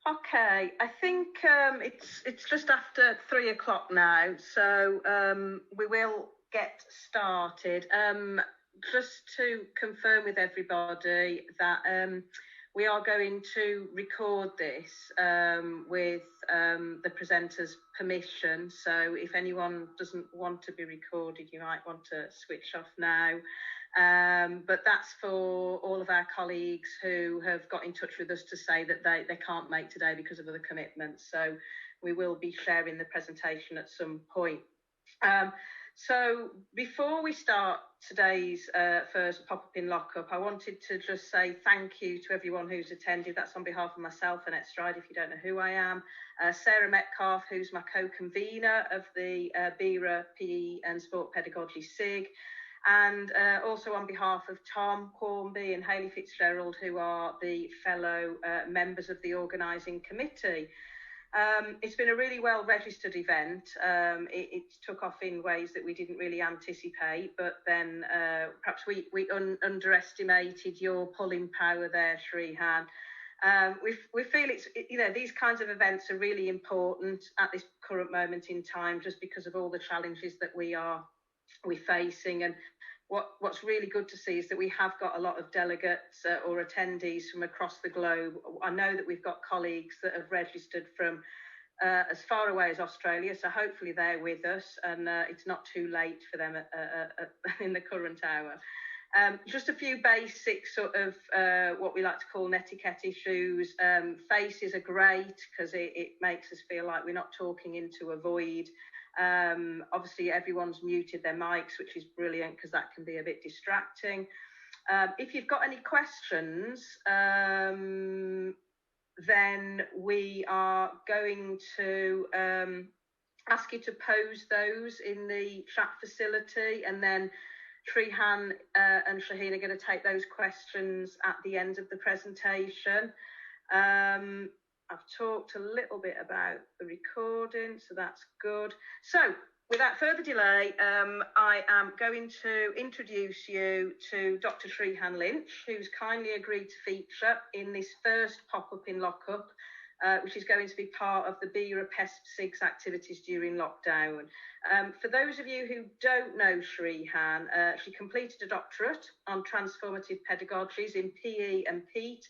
Okay, I think it's just after 3 o'clock now, so we will get started. Just to confirm with everybody that we are going to record this with the presenter's permission. So if anyone doesn't want to be recorded, you might want to switch off now. But that's for all of our colleagues who have got in touch with us to say that they can't make today because of other commitments. So we will be sharing the presentation at some point. So before we start today's first pop-up in lockup, I wanted to just say thank you to everyone who's attended. That's on behalf of myself, Annette Stride, if you don't know who I am. Sarah Metcalf, who's my co-convener of the BERA PE and Sport Pedagogy SIG. And also on behalf of Tom Cornby and Hayley Fitzgerald, who are the fellow members of the organising committee. It's been a really well-registered event. It took off in ways that we didn't really anticipate, but then perhaps we underestimated your pulling power there, Shrehan. We feel these kinds of events are really important at this current moment in time, just because of all the challenges that we're facing. And what's really good to see is that we have got a lot of delegates or attendees from across the globe. I know that we've got colleagues that have registered from as far away as Australia, so hopefully they're with us and it's not too late for them in the current hour. Just a few basic sort of what we like to call netiquette issues. Faces are great because it makes us feel like we're not talking into a void. Obviously everyone's muted their mics, which is brilliant because that can be a bit distracting. If you've got any questions, then we are going to ask you to pose those in the chat facility, and then Shrehan and Shaheen are going to take those questions at the end of the presentation. I've talked a little bit about the recording, so that's good. So without further delay, I am going to introduce you to Dr. Shrehan Lynch, who's kindly agreed to feature in this first pop-up in lockup, which is going to be part of the BERA PESP SIG's activities during lockdown. For those of you who don't know Shrehan, she completed a doctorate on transformative pedagogies in PE and PET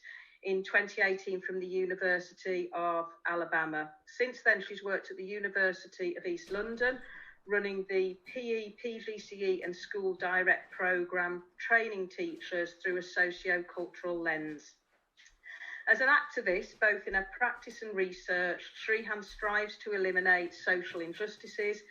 in 2018 from the University of Alabama. Since then, she's worked at the University of East London, running the PE, PGCE and School Direct programme, training teachers through a sociocultural lens. As an activist, both in her practice and research, Shrehan strives to eliminate social injustices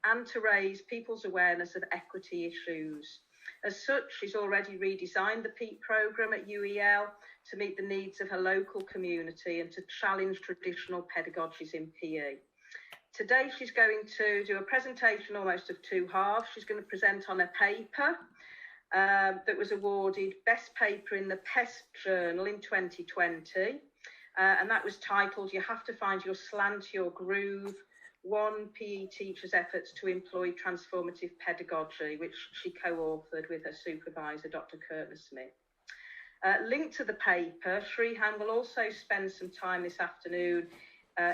and to raise people's awareness of equity issues. As such, she's already redesigned the PET programme at UEL to meet the needs of her local community and to challenge traditional pedagogies in PE. Today, she's going to do a presentation almost of two halves. She's going to present on a paper that was awarded Best Paper in the PESP Journal in 2020. And that was titled, "You Have to Find Your Slant, Your Groove, One PE Teacher's Efforts to Employ Transformative Pedagogy," which she co-authored with her supervisor, Dr Curtner Smith. Linked to the paper, Shrehan will also spend some time this afternoon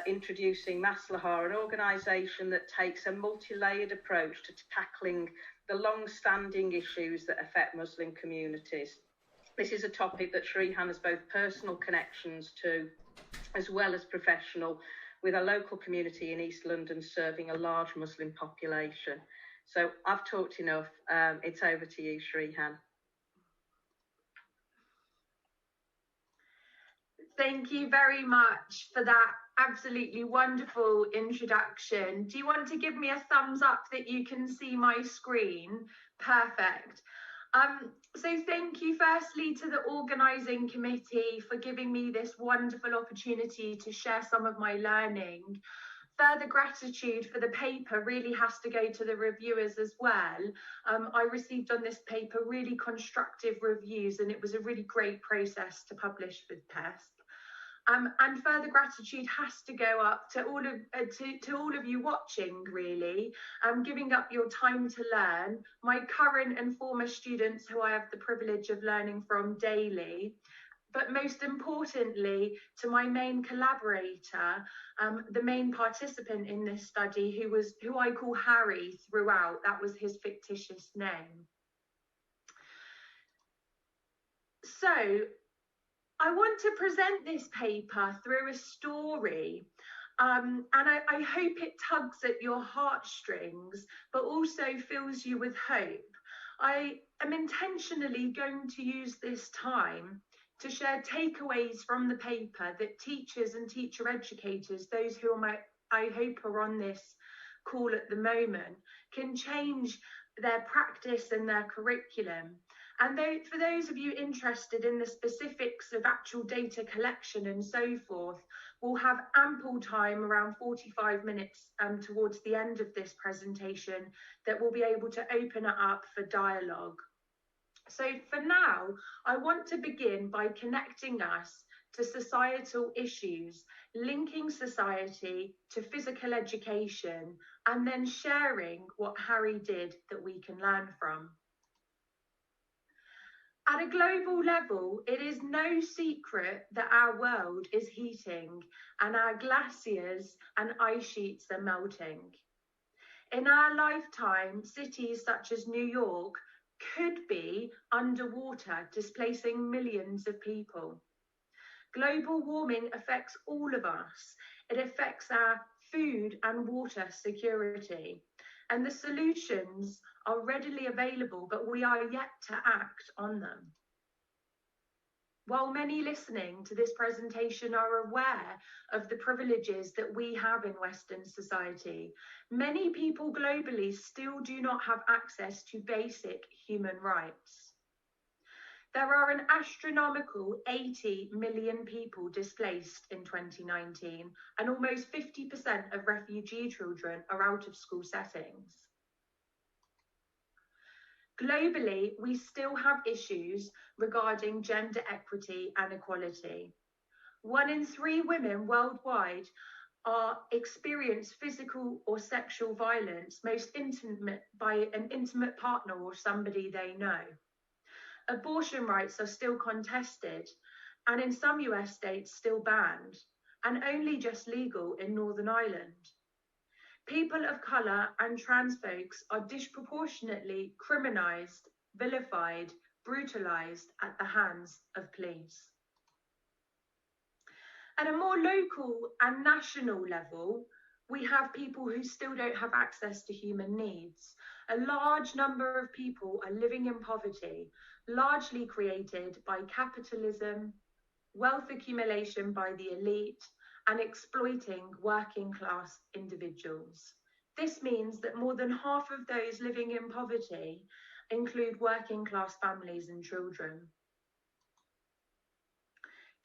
introducing Maslaha, an organisation that takes a multi-layered approach to tackling the long-standing issues that affect Muslim communities. This is a topic that Shrehan has both personal connections to as well as professional, with a local community in East London serving a large Muslim population. So I've talked enough. It's over to you, Shrehan. Thank you very much for that absolutely wonderful introduction. Do you want to give me a thumbs up that you can see my screen? Perfect. So thank you firstly to the organising committee for giving me this wonderful opportunity to share some of my learning. Further gratitude for the paper really has to go to the reviewers as well. I received on this paper really constructive reviews, and it was a really great process to publish with PESP. And further gratitude has to go up to all of you watching, really, giving up your time to learn, my current and former students who I have the privilege of learning from daily, but most importantly, to my main collaborator, the main participant in this study, who I call Harry throughout. That was his fictitious name. So I want to present this paper through a story, and I hope it tugs at your heartstrings, but also fills you with hope. I am intentionally going to use this time to share takeaways from the paper that teachers and teacher educators, those who I hope are on this call at the moment, can change their practice and their curriculum. And for those of you interested in the specifics of actual data collection and so forth, we'll have ample time, around 45 minutes towards the end of this presentation, that we'll be able to open it up for dialogue. So for now, I want to begin by connecting us to societal issues, linking society to physical education, and then sharing what Harry did that we can learn from. At a global level, it is no secret that our world is heating and our glaciers and ice sheets are melting. In our lifetime, cities such as New York could be underwater, displacing millions of people. Global warming affects all of us. It affects our food and water security. And the solutions are readily available, but we are yet to act on them. While many listening to this presentation are aware of the privileges that we have in Western society, many people globally still do not have access to basic human rights. There are an astronomical 80 million people displaced in 2019, and almost 50% of refugee children are out of school settings. Globally, we still have issues regarding gender equity and equality. 1 in 3 women worldwide experience physical or sexual violence, most intimate by an intimate partner or somebody they know. Abortion rights are still contested, and in some US states still banned, and only just legal in Northern Ireland. People of colour and trans folks are disproportionately criminised, vilified, brutalised at the hands of police. At a more local and national level, we have people who still don't have access to human needs. A large number of people are living in poverty, largely created by capitalism, wealth accumulation by the elite, and exploiting working class individuals. This means that more than half of those living in poverty include working class families and children.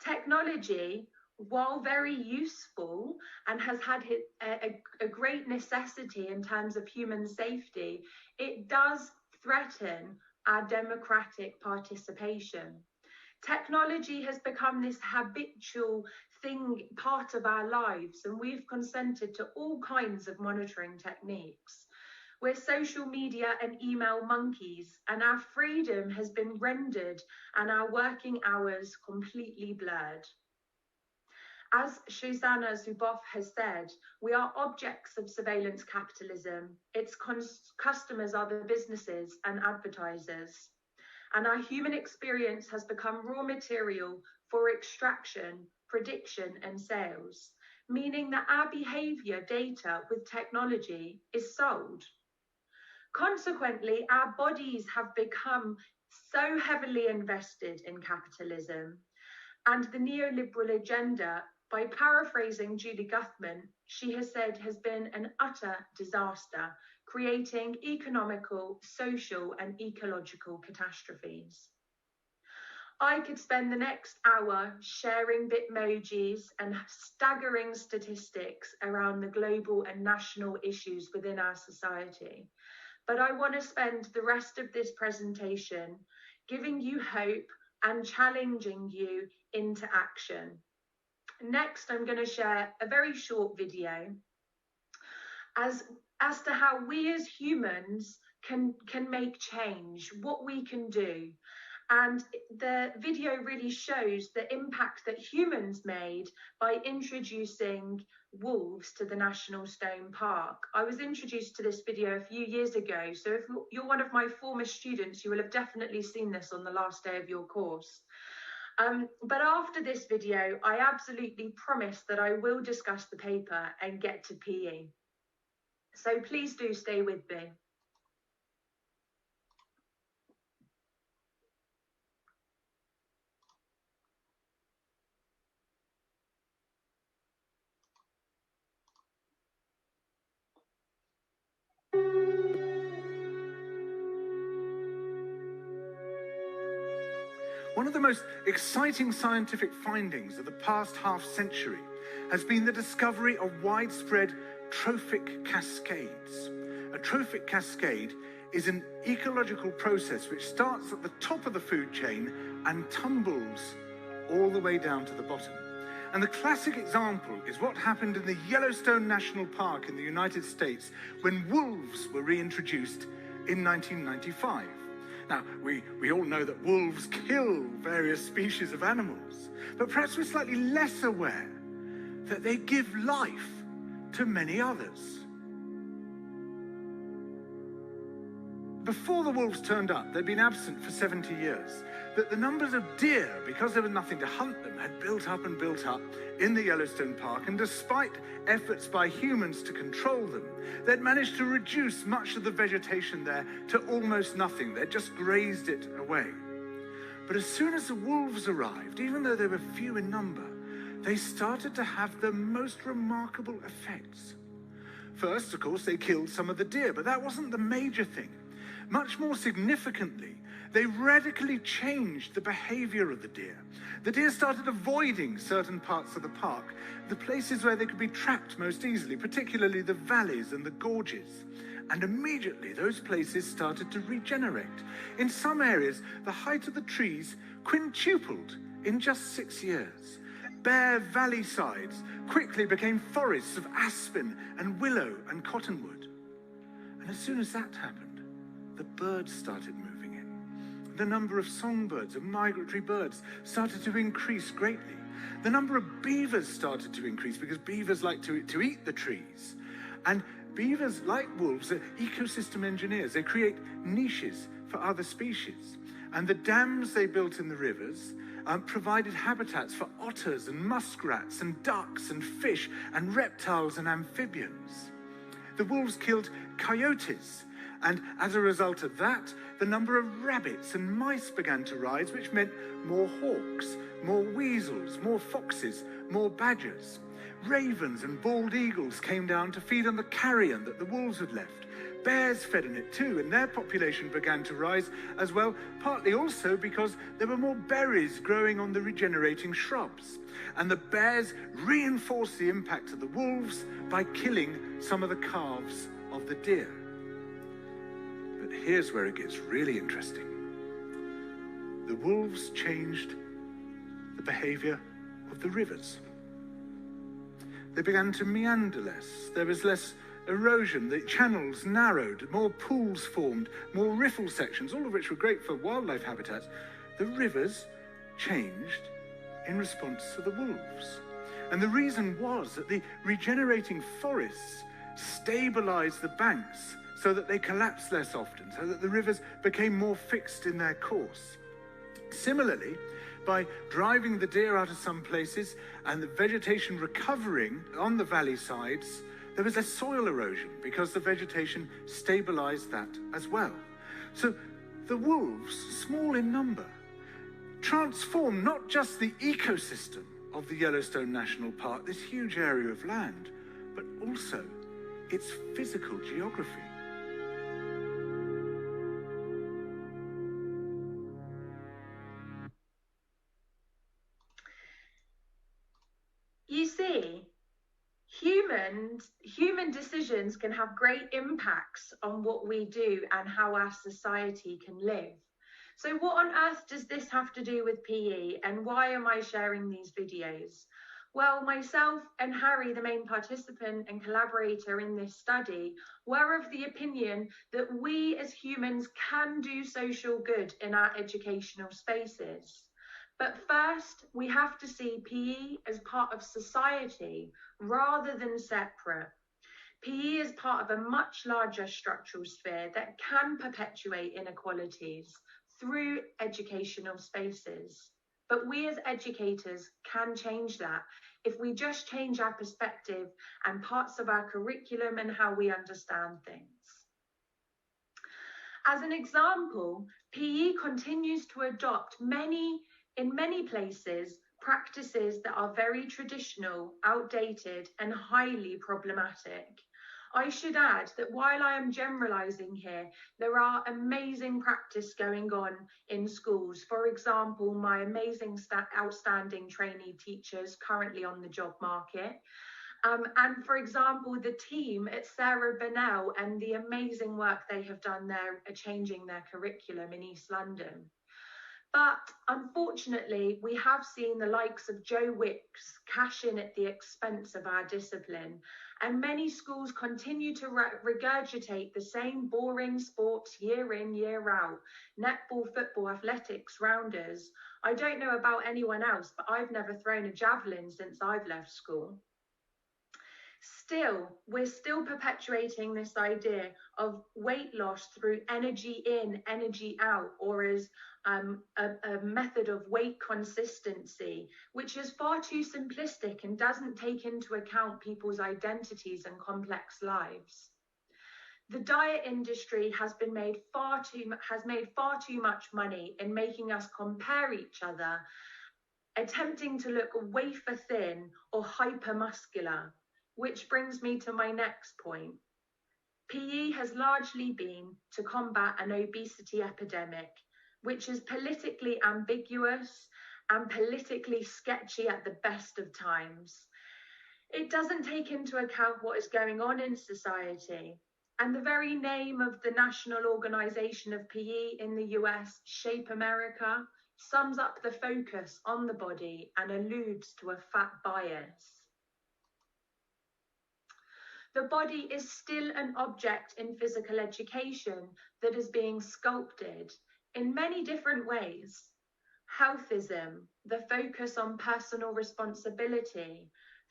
Technology, while very useful and has had a great necessity in terms of human safety, it does threaten our democratic participation. Technology has become this habitual thing, part of our lives, and we've consented to all kinds of monitoring techniques. We're social media and email monkeys, and our freedom has been rendered and our working hours completely blurred. As Shoshana Zuboff has said, we are objects of surveillance capitalism. Its customers are the businesses and advertisers. And our human experience has become raw material for extraction, prediction, and sales, meaning that our behaviour data with technology is sold. Consequently, our bodies have become so heavily invested in capitalism, and the neoliberal agenda, by paraphrasing Julie Guthman, she has said has been an utter disaster, creating economical, social, and ecological catastrophes. I could spend the next hour sharing bitmojis and staggering statistics around the global and national issues within our society, but I want to spend the rest of this presentation giving you hope and challenging you into action. Next, I'm going to share a very short video as to how we as humans can make change, what we can do. And the video really shows the impact that humans made by introducing wolves to the National Stone Park. I was introduced to this video a few years ago, so if you're one of my former students, you will have definitely seen this on the last day of your course. But after this video, I absolutely promise that I will discuss the paper and get to PE. So please do stay with me. One of the most exciting scientific findings of the past half-century has been the discovery of widespread trophic cascades. A trophic cascade is an ecological process which starts at the top of the food chain and tumbles all the way down to the bottom. And the classic example is what happened in the Yellowstone National Park in the United States when wolves were reintroduced in 1995. Now, we all know that wolves kill various species of animals, but perhaps we're slightly less aware that they give life to many others. Before the wolves turned up, they'd been absent for 70 years, that the numbers of deer, because there was nothing to hunt them, had built up in the Yellowstone Park, and despite efforts by humans to control them, they'd managed to reduce much of the vegetation there to almost nothing. They'd just grazed it away. But as soon as the wolves arrived, even though they were few in number, they started to have the most remarkable effects. First, of course, they killed some of the deer, but that wasn't the major thing. Much more significantly, they radically changed the behavior of the deer. The deer started avoiding certain parts of the park, the places where they could be trapped most easily, particularly the valleys and the gorges. And immediately those places started to regenerate. In some areas, the height of the trees quintupled in just 6 years. Bare valley sides quickly became forests of aspen and willow and cottonwood. And as soon as that happened, the birds started moving in. The number of songbirds and migratory birds started to increase greatly. The number of beavers started to increase because beavers like to eat the trees. And beavers, like wolves, are ecosystem engineers. They create niches for other species. And the dams they built in the rivers provided habitats for otters and muskrats and ducks and fish and reptiles and amphibians. The wolves killed coyotes, and as a result of that, the number of rabbits and mice began to rise, which meant more hawks, more weasels, more foxes, more badgers. Ravens and bald eagles came down to feed on the carrion that the wolves had left. Bears fed on it too, and their population began to rise as well, partly also because there were more berries growing on the regenerating shrubs. And the bears reinforced the impact of the wolves by killing some of the calves of the deer. But here's where it gets really interesting. The wolves changed the behavior of the rivers. They began to meander less. There was less erosion. The channels narrowed, more pools formed, more riffle sections, all of which were great for wildlife habitats. The rivers changed in response to the wolves. And the reason was that the regenerating forests stabilized the banks so that they collapsed less often, so that the rivers became more fixed in their course. Similarly, by driving the deer out of some places and the vegetation recovering on the valley sides, there was less soil erosion because the vegetation stabilized that as well. So the wolves, small in number, transformed not just the ecosystem of the Yellowstone National Park, this huge area of land, but also its physical geography. You see, human decisions can have great impacts on what we do and how our society can live. So what on earth does this have to do with PE, and why am I sharing these videos? Well, myself and Harry, the main participant and collaborator in this study, were of the opinion that we as humans can do social good in our educational spaces. But first, we have to see PE as part of society rather than separate. PE is part of a much larger structural sphere that can perpetuate inequalities through educational spaces. But we as educators can change that if we just change our perspective and parts of our curriculum and how we understand things. As an example, PE continues to adopt in many places, practices that are very traditional, outdated, and highly problematic. I should add that while I am generalizing here, there are amazing practice going on in schools. For example, my amazing outstanding trainee teachers currently on the job market. And for example, the team at Sarah Bennell and the amazing work they have done there changing their curriculum in East London. But unfortunately, we have seen the likes of Joe Wicks cash in at the expense of our discipline, and many schools continue to regurgitate the same boring sports year in, year out. Netball, football, athletics, rounders. I don't know about anyone else, but I've never thrown a javelin since I've left school. Still, we're still perpetuating this idea of weight loss through energy in, energy out, or as a method of weight consistency, which is far too simplistic and doesn't take into account people's identities and complex lives. The diet industry has made far too much money in making us compare each other, attempting to look wafer thin or hypermuscular. Which brings me to my next point. PE has largely been to combat an obesity epidemic, which is politically ambiguous and politically sketchy at the best of times. It doesn't take into account what is going on in society. And the very name of the national organization of PE in the US, Shape America, sums up the focus on the body and alludes to a fat bias. The body is still an object in physical education that is being sculpted in many different ways. Healthism, the focus on personal responsibility,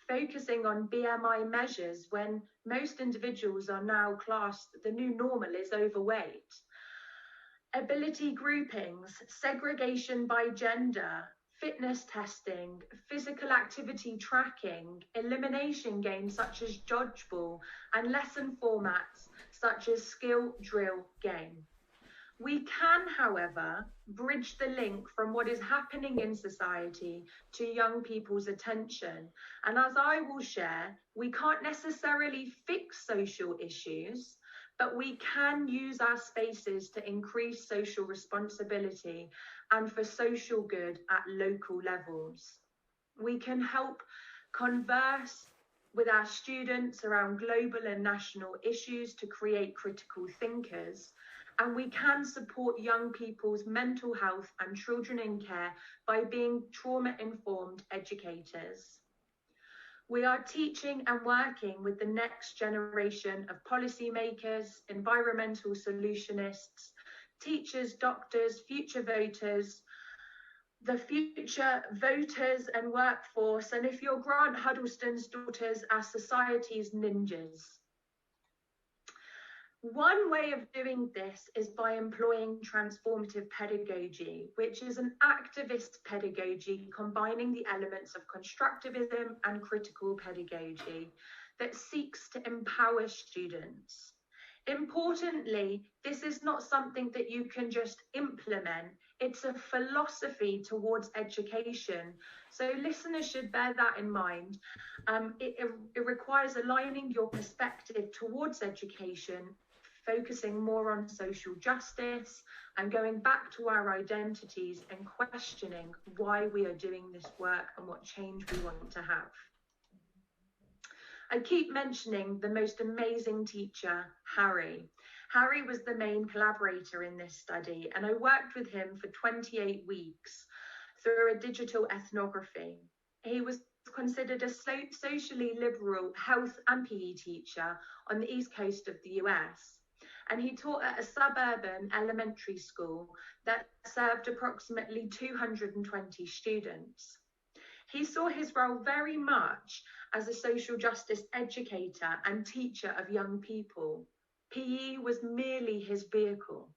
focusing on BMI measures when most individuals are now classed, the new normal is overweight. Ability groupings, segregation by gender, fitness testing, physical activity tracking, elimination games such as dodgeball, and lesson formats such as skill drill game. We can, however, bridge the link from what is happening in society to young people's attention. And as I will share, we can't necessarily fix social issues, but we can use our spaces to increase social responsibility and for social good at local levels. We can help converse with our students around global and national issues to create critical thinkers, and we can support young people's mental health and children in care by being trauma-informed educators. We are teaching and working with the next generation of policymakers, environmental solutionists, teachers, doctors, future voters, the future voters and workforce, and if you're Grant Huddleston's daughters, our society's ninjas. One way of doing this is by employing transformative pedagogy, which is an activist pedagogy combining the elements of constructivism and critical pedagogy that seeks to empower students. Importantly, this is not something that you can just implement. It's a philosophy towards education. So listeners should bear that in mind. It requires aligning your perspective towards education, focusing more on social justice and going back to our identities and questioning why we are doing this work and what change we want to have. I keep mentioning the most amazing teacher, Harry. Harry was the main collaborator in this study, and I worked with him for 28 weeks through a digital ethnography. He was considered a socially liberal health and PE teacher on the East Coast of the US. And he taught at a suburban elementary school that served approximately 220 students. He saw his role very much as a social justice educator and teacher of young people. PE was merely his vehicle.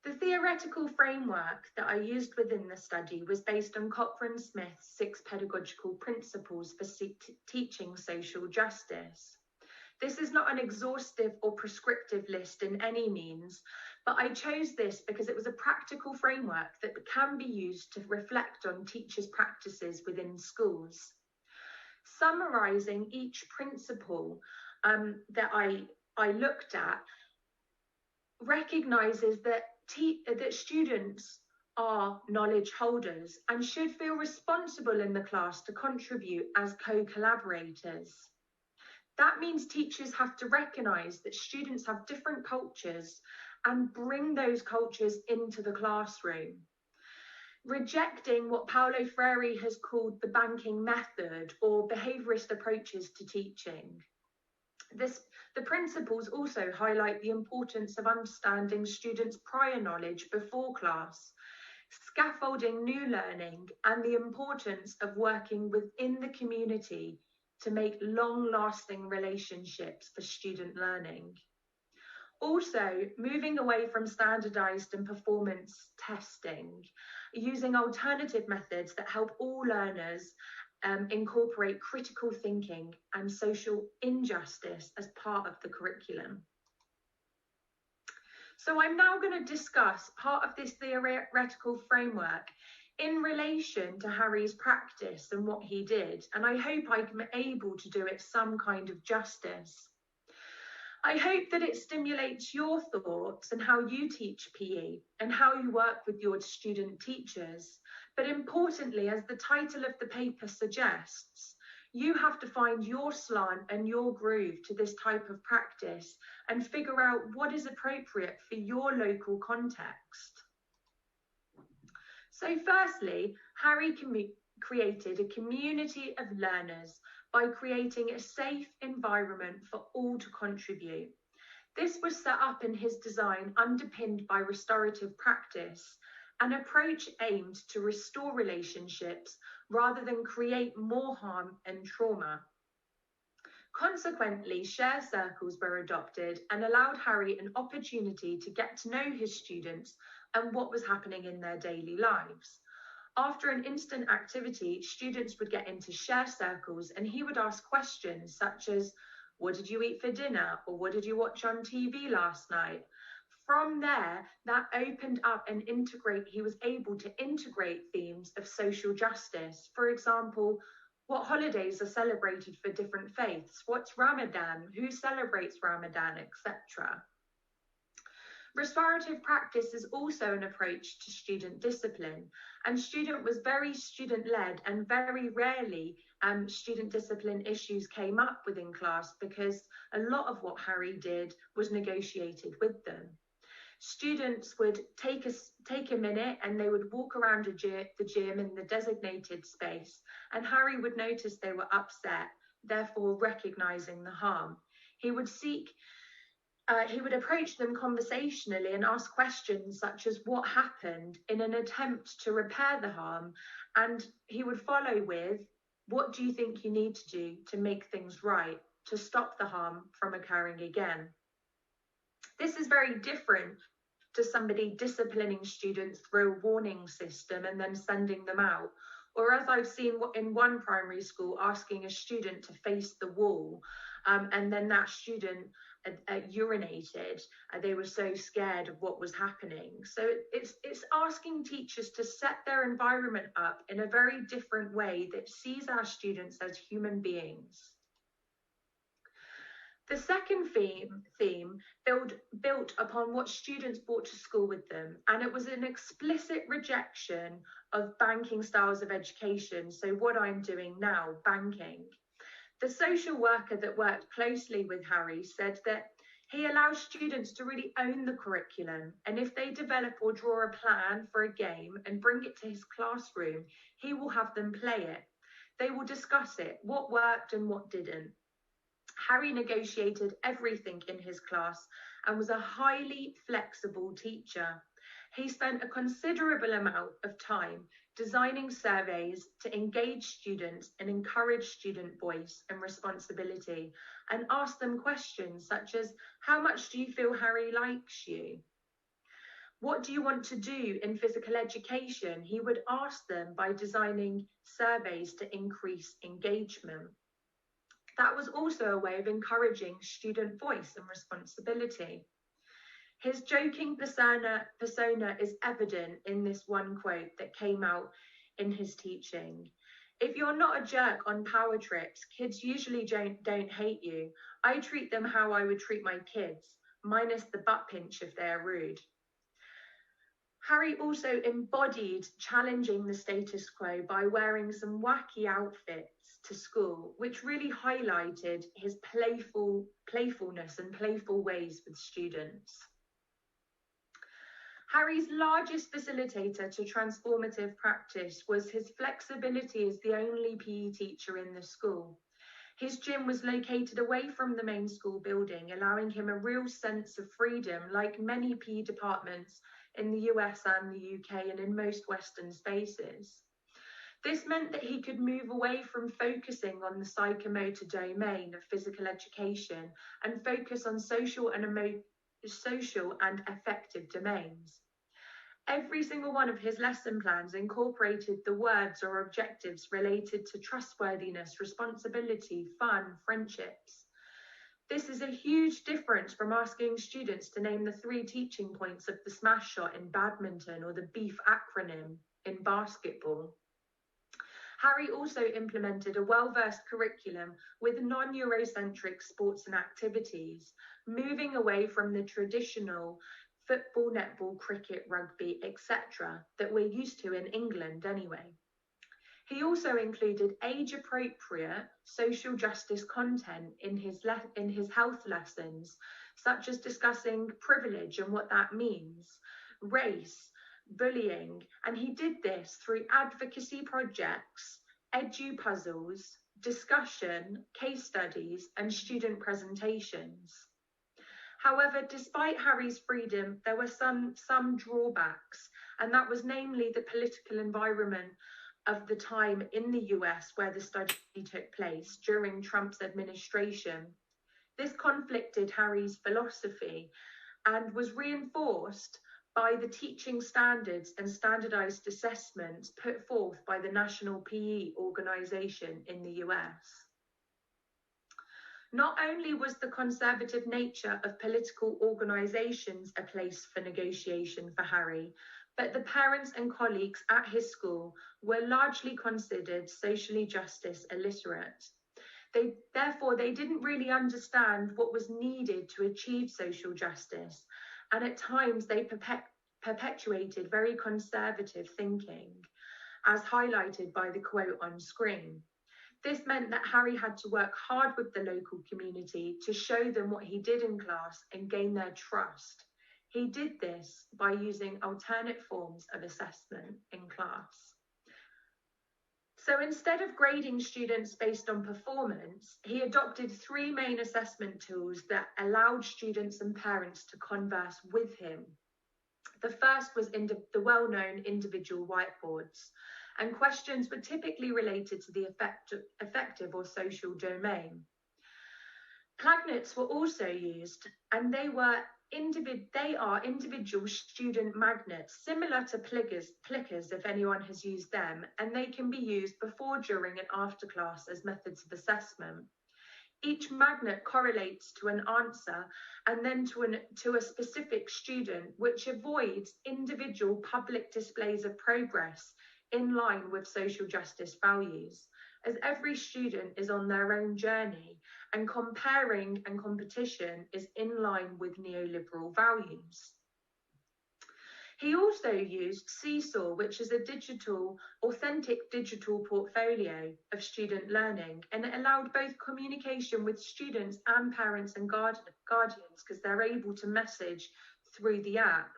The theoretical framework that I used within the study was based on Curtner Smith's 6 pedagogical principles for teaching social justice. This is not an exhaustive or prescriptive list in any means, but I chose this because it was a practical framework that can be used to reflect on teachers' practices within schools. Summarising each principle that I looked at recognises that students are knowledge holders and should feel responsible in the class to contribute as co-collaborators. That means teachers have to recognise that students have different cultures and bring those cultures into the classroom. Rejecting what Paulo Freire has called the banking method or behaviourist approaches to teaching. The principles also highlight the importance of understanding students' prior knowledge before class, scaffolding new learning, and the importance of working within the community to make long-lasting relationships for student learning. Also, moving away from standardized and performance testing, using alternative methods that help all learners incorporate critical thinking and social injustice as part of the curriculum. So I'm now going to discuss part of this theoretical framework in relation to Harry's practice and what he did, and I hope I'm able to do it some kind of justice. I hope that it stimulates your thoughts and how you teach PE and how you work with your student teachers. But importantly, as the title of the paper suggests, you have to find your slant and your groove to this type of practice and figure out what is appropriate for your local context. So firstly, Harry created a community of learners by creating a safe environment for all to contribute. This was set up in his design underpinned by restorative practice, an approach aimed to restore relationships rather than create more harm and trauma. Consequently, share circles were adopted and allowed Harry an opportunity to get to know his students and what was happening in their daily lives. After an instant activity, students would get into share circles and he would ask questions such as, what did you eat for dinner? Or what did you watch on TV last night? From there, that opened up and he was able to integrate themes of social justice. For example, what holidays are celebrated for different faiths? What's Ramadan? Who celebrates Ramadan, etc. Restorative practice is also an approach to student discipline, and student was very student-led, and very rarely student discipline issues came up within class because a lot of what Harry did was negotiated with them. Students would take a minute and they would walk around the gym in the designated space, and Harry would notice they were upset, therefore recognizing the harm. He would approach them conversationally and ask questions such as what happened in an attempt to repair the harm, and he would follow with, what do you think you need to do to make things right, to stop the harm from occurring again? This is very different to somebody disciplining students through a warning system and then sending them out, or as I've seen in one primary school, asking a student to face the wall, and then that student urinated. They were so scared of what was happening. So it's asking teachers to set their environment up in a very different way that sees our students as human beings. The second theme built upon what students brought to school with them, and it was an explicit rejection of banking styles of education. So what I'm doing now, banking. The social worker that worked closely with Harry said that He allows students to really own the curriculum, and if they develop or draw a plan for a game and bring it to his classroom, he will have them play it. They will discuss it, what worked and what didn't. Harry negotiated everything in his class and was a highly flexible teacher. He spent a considerable amount of time designing surveys to engage students and encourage student voice and responsibility, and ask them questions such as, how much do you feel Harry likes you? What do you want to do in physical education? He would ask them by designing surveys to increase engagement. That was also a way of encouraging student voice and responsibility. His joking persona is evident in this one quote that came out in his teaching. If you're not a jerk on power trips, kids usually don't hate you. I treat them how I would treat my kids, minus the butt pinch if they are rude. Harry also embodied challenging the status quo by wearing some wacky outfits to school, which really highlighted his playfulness and playful ways with students. Harry's largest facilitator to transformative practice was his flexibility as the only PE teacher in the school. His gym was located away from the main school building, allowing him a real sense of freedom, like many PE departments in the US and the UK and in most Western spaces. This meant that he could move away from focusing on the psychomotor domain of physical education and focus on social and affective domains. Every single one of his lesson plans incorporated the words or objectives related to trustworthiness, responsibility, fun, friendships. This is a huge difference from asking students to name the 3 teaching points of the smash shot in badminton or the BEEF acronym in basketball. Harry also implemented a well-versed curriculum with non-Eurocentric sports and activities, moving away from the traditional football, netball, cricket, rugby, etc. that we're used to in England anyway. He also included age-appropriate social justice content in his health lessons, such as discussing privilege and what that means, race, bullying, and he did this through advocacy projects, edu-puzzles, discussion, case studies, and student presentations. However, despite Harry's freedom, there were some drawbacks, and that was namely the political environment of the time in the US where the study took place during Trump's administration. This conflicted Harry's philosophy and was reinforced by the teaching standards and standardized assessments put forth by the National PE Organization in the US. Not only was the conservative nature of political organizations a place for negotiation for Harry, but the parents and colleagues at his school were largely considered socially justice illiterate. Therefore, they didn't really understand what was needed to achieve social justice, and at times they perpetuated very conservative thinking, as highlighted by the quote on screen. This meant that Harry had to work hard with the local community to show them what he did in class and gain their trust. He did this by using alternate forms of assessment in class. So instead of grading students based on performance, he adopted 3 main assessment tools that allowed students and parents to converse with him. The first was the well-known individual whiteboards, and questions were typically related to the affective or social domain. Magnets were also used, and they are individual student magnets, similar to plickers if anyone has used them, and they can be used before, during, and after class as methods of assessment. Each magnet correlates to an answer and then to a specific student, which avoids individual public displays of progress in line with social justice values, as every student is on their own journey and comparing and competition is in line with neoliberal values. He also used Seesaw, which is a authentic digital portfolio of student learning, and it allowed both communication with students and parents and guardians because they're able to message through the app.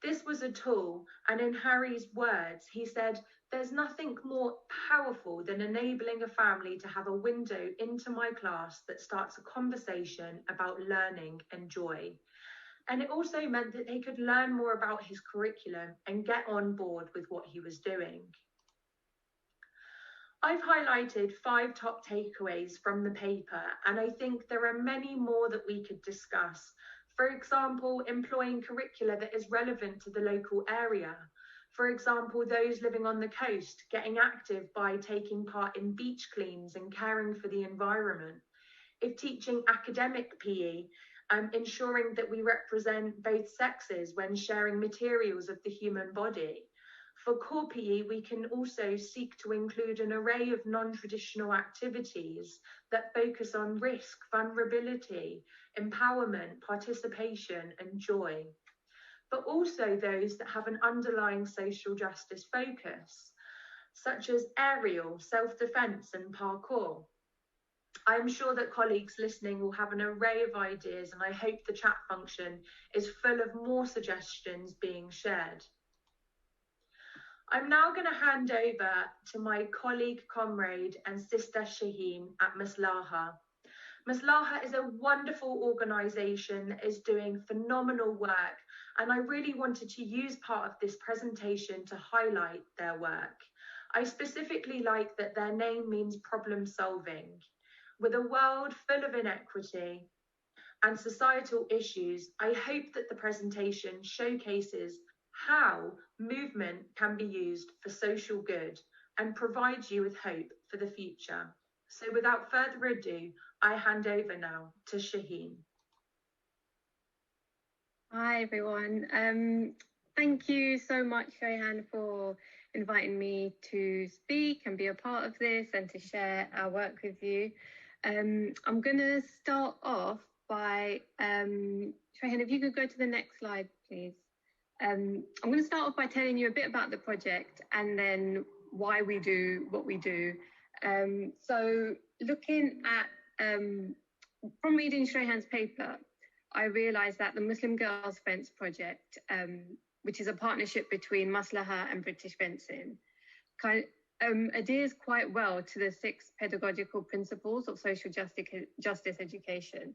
This was a tool, and in Harry's words, he said, "There's nothing more powerful than enabling a family to have a window into my class that starts a conversation about learning and joy." And it also meant that they could learn more about his curriculum and get on board with what he was doing. I've highlighted 5 top takeaways from the paper, and I think there are many more that we could discuss. For example, employing curricula that is relevant to the local area. For example, those living on the coast getting active by taking part in beach cleans and caring for the environment. If teaching academic PE, ensuring that we represent both sexes when sharing materials of the human body. For core PE, we can also seek to include an array of non-traditional activities that focus on risk, vulnerability, empowerment, participation, and joy. But also those that have an underlying social justice focus, such as aerial, self-defense, and parkour. I'm sure that colleagues listening will have an array of ideas, and I hope the chat function is full of more suggestions being shared. I'm now going to hand over to my colleague, comrade, and sister Shrehan at Maslaha. Maslaha is a wonderful organisation that is doing phenomenal work, and I really wanted to use part of this presentation to highlight their work. I specifically like that their name means problem solving. With a world full of inequity and societal issues, I hope that the presentation showcases how movement can be used for social good and provides you with hope for the future. So without further ado, I hand over now to Shrehan. Hi everyone. Thank you so much, Shrehan, for inviting me to speak and be a part of this and to share our work with you. I'm going to start off by, Shrehan, if you could go to the next slide, please. I'm going to start off by telling you a bit about the project and then why we do what we do. So looking at, from reading Shrehan's paper, I realised that the Muslim Girls Fence project, which is a partnership between Maslaha and British Fencing, adheres quite well to the 6 pedagogical principles of social justice education,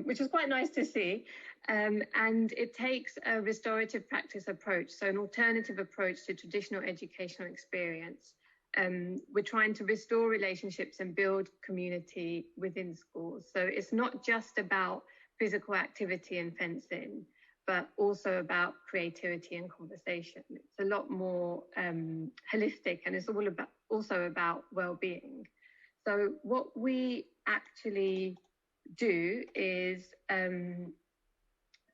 which is quite nice to see. And it takes a restorative practice approach, so an alternative approach to traditional educational experience. We're trying to restore relationships and build community within schools. So it's not just about physical activity and fencing, but also about creativity and conversation. It's a lot more holistic, and it's all about also about well-being. So what we actually do is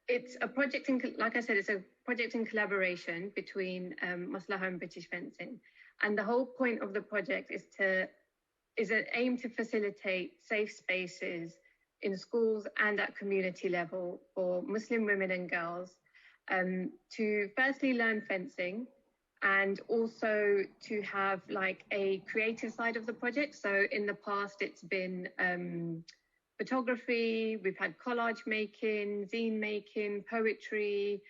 it's a project like I said, it's a project in collaboration between Maslaha and British Fencing, and the whole point of the project is an aim to facilitate safe spaces in schools and at community level for Muslim women and girls to firstly learn fencing, and also to have like a creative side of the project. So in the past, it's been photography, we've had collage making, zine making, poetry,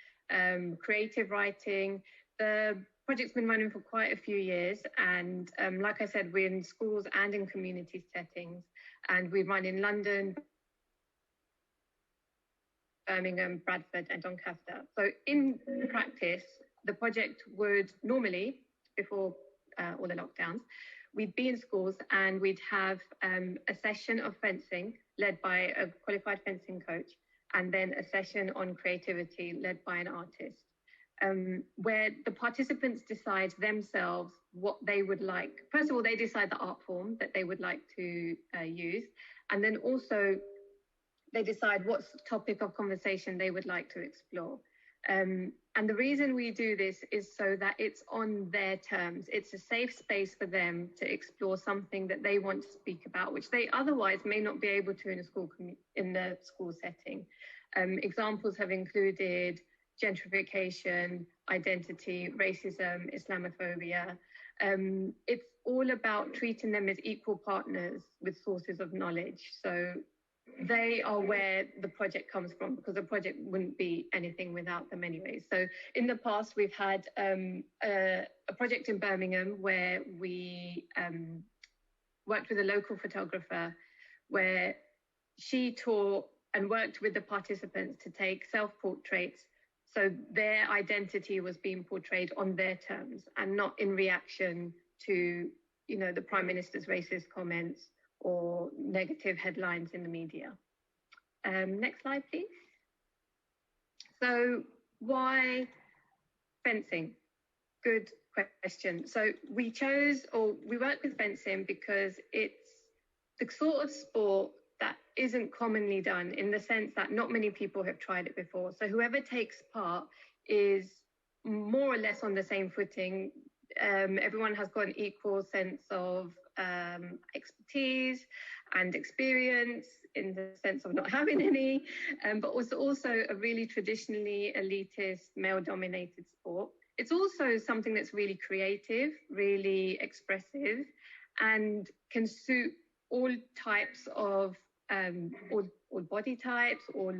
creative writing. The project's been running for quite a few years, and like I said, we're in schools and in community settings, and we run in London, Birmingham, Bradford, and Doncaster. So in practice, the project would normally, before all the lockdowns, we'd be in schools and we'd have a session of fencing led by a qualified fencing coach, and then a session on creativity led by an artist, where the participants decide themselves what they would like. First of all, they decide the art form that they would like to use, and then also they decide what topic of conversation they would like to explore. And the reason we do this is so that it's on their terms. It's a safe space for them to explore something that they want to speak about, which they otherwise may not be able to in the school setting. Examples have included gentrification, identity, racism, Islamophobia. It's all about treating them as equal partners with sources of knowledge. So they are where the project comes from, because the project wouldn't be anything without them anyway. So in the past, we've had a project in Birmingham where we worked with a local photographer, where she taught and worked with the participants to take self-portraits, so their identity was being portrayed on their terms and not in reaction to, you know, the Prime Minister's racist comments or negative headlines in the media. Next slide, please. So why fencing? Good question. So we work with fencing because it's the sort of sport that isn't commonly done, in the sense that not many people have tried it before. So whoever takes part is more or less on the same footing. Everyone has got an equal sense of expertise and experience, in the sense of not having any, but also a really traditionally elitist, male-dominated sport. It's also something that's really creative, really expressive, and can suit all types of, all body types, all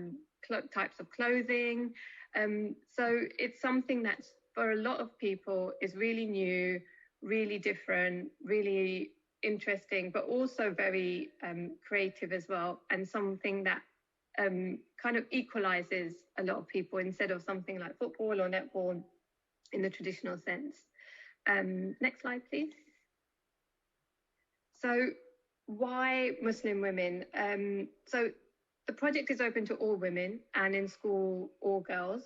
types of clothing. So it's something that's, for a lot of people, is really new, really different, really interesting, but also very creative as well, and something that kind of equalizes a lot of people, instead of something like football or netball in the traditional sense. Next slide, please. So why Muslim women? So the project is open to all women, and in school, all girls.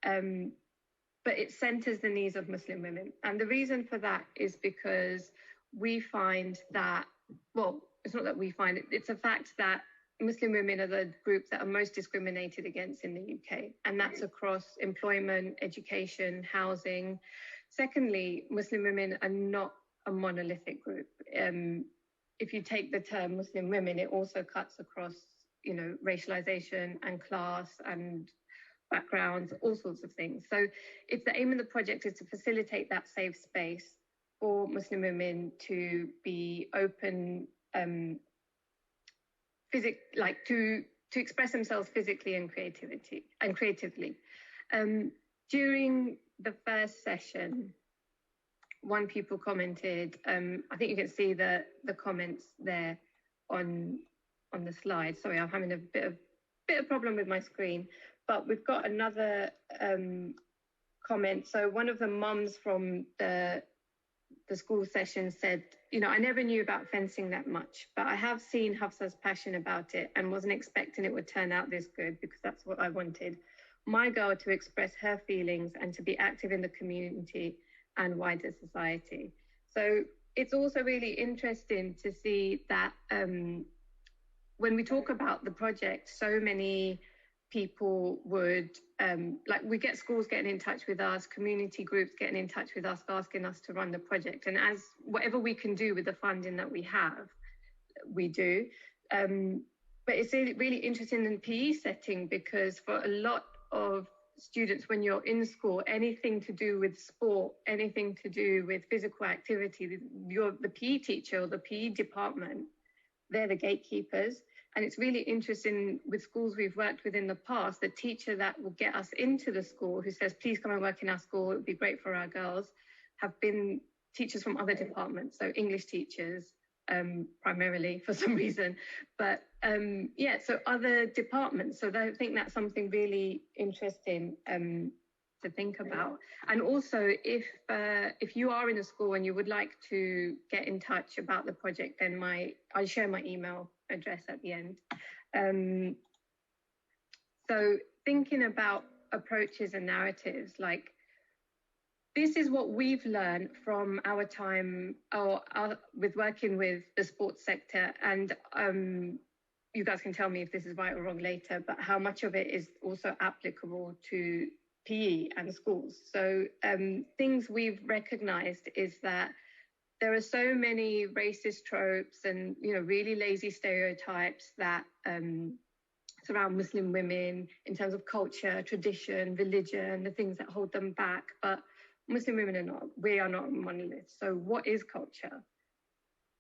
But it centers the needs of Muslim women. And the reason for that is because we find that, well, it's not that we find it, it's a fact that Muslim women are the groups that are most discriminated against in the UK. And that's across employment, education, housing. Secondly, Muslim women are not a monolithic group. If you take the term Muslim women, it also cuts across, you know, racialization and class and backgrounds, all sorts of things. So it's the aim of the project is to facilitate that safe space for Muslim women to be open, to express themselves physically and creatively. During the first session, one pupil commented, I think you can see the comments there on the slide. Sorry, I'm having a bit of problem with my screen. But we've got another comment. So one of the mums from the school session said, you know, I never knew about fencing that much, but I have seen Hafsa's passion about it and wasn't expecting it would turn out this good, because that's what I wanted. My girl to express her feelings and to be active in the community and wider society. So it's also really interesting to see that when we talk about the project, so many people would, we get schools getting in touch with us, community groups getting in touch with us, asking us to run the project. And as whatever we can do with the funding that we have, we do. But it's really interesting in the PE setting, because for a lot of students, when you're in school, anything to do with sport, anything to do with physical activity, the PE teacher or the PE department, they're the gatekeepers. And it's really interesting with schools we've worked with in the past, the teacher that will get us into the school, who says, please come and work in our school, it would be great for our girls, have been teachers from other departments. So English teachers, primarily for some reason, but so other departments. So I think that's something really interesting to think about. And also, if you are in a school and you would like to get in touch about the project, then I'll share my email address at the end. So thinking about approaches and narratives, like, this is what we've learned from our time with working with the sports sector. And you guys can tell me if this is right or wrong later, but how much of it is also applicable to PE and schools. So things we've recognized is that there are so many racist tropes and, you know, really lazy stereotypes that blocks around Muslim women in terms of culture, tradition, religion, the things that hold them back. But Muslim women we are not a monolith. So what is culture?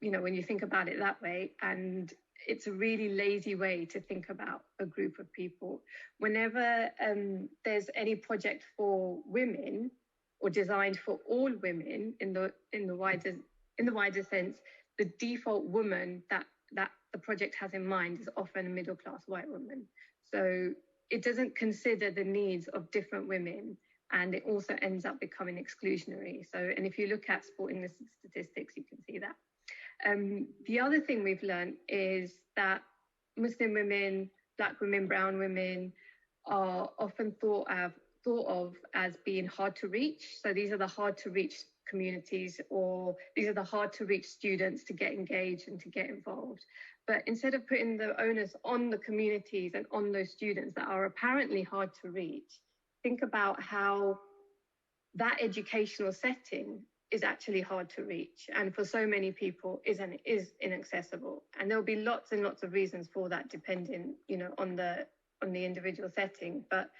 You know, when you think about it that way, and it's a really lazy way to think about a group of people. Whenever there's any project for women or designed for all women in the wider sense, the default woman that the project has in mind is often a middle-class white woman. So it doesn't consider the needs of different women, and it also ends up becoming exclusionary. So, and if you look at sporting statistics, you can see that. The other thing we've learned is that Muslim women, Black women, brown women are often thought of as being hard to reach. So these are the hard to reach communities, or these are the hard to reach students to get engaged and to get involved. But instead of putting the onus on the communities and on those students that are apparently hard to reach, think about how that educational setting is actually hard to reach, and for so many people is inaccessible. And there'll be lots and lots of reasons for that, depending, you know, on the individual setting. But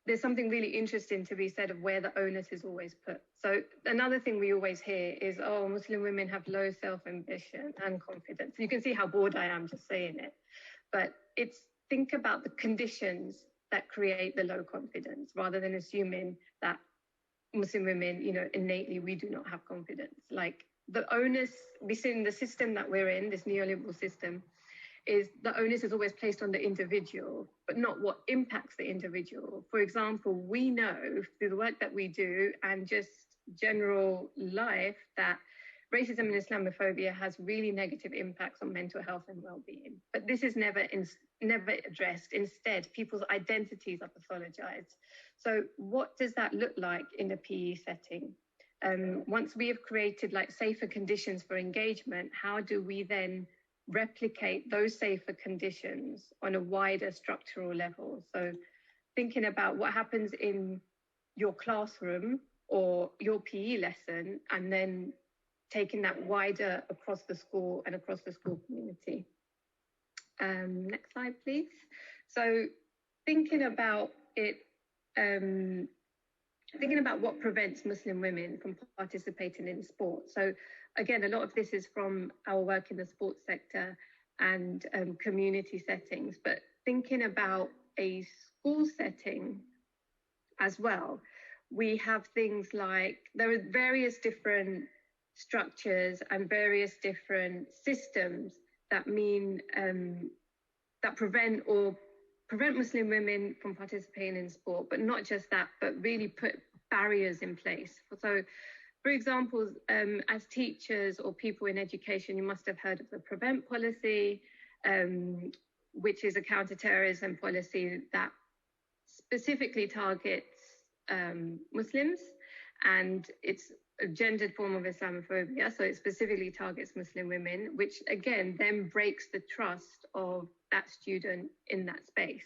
there's something really interesting to be said of where the onus is always put. So another thing we always hear is, oh, Muslim women have low self-ambition and confidence. You can see how bored I am just saying it. But it's, think about the conditions that create the low confidence, rather than assuming that Muslim women, you know, innately we do not have confidence. Like, the onus, we see in the system that we're in, this neoliberal system, is the onus is always placed on the individual, but not what impacts the individual. For example, we know through the work that we do and just general life that racism and Islamophobia has really negative impacts on mental health and well-being. But this is never addressed. Instead, people's identities are pathologized. So what does that look like in a PE setting? Once we have created like safer conditions for engagement, how do we then replicate those safer conditions on a wider structural level? So thinking about what happens in your classroom or your PE lesson, and then taking that wider across the school and across the school community. Next slide, please. So thinking about it, thinking about what prevents Muslim women from participating in sport. So again, a lot of this is from our work in the sports sector and community settings, but thinking about a school setting as well, we have things like, there are various different structures and various different systems that mean that prevent Muslim women from participating in sport, but not just that, but really put barriers in place. So, for example, as teachers or people in education, you must have heard of the Prevent policy, which is a counterterrorism policy that specifically targets Muslims, and it's a gendered form of Islamophobia, so it specifically targets Muslim women, which again then breaks the trust of that student in that space.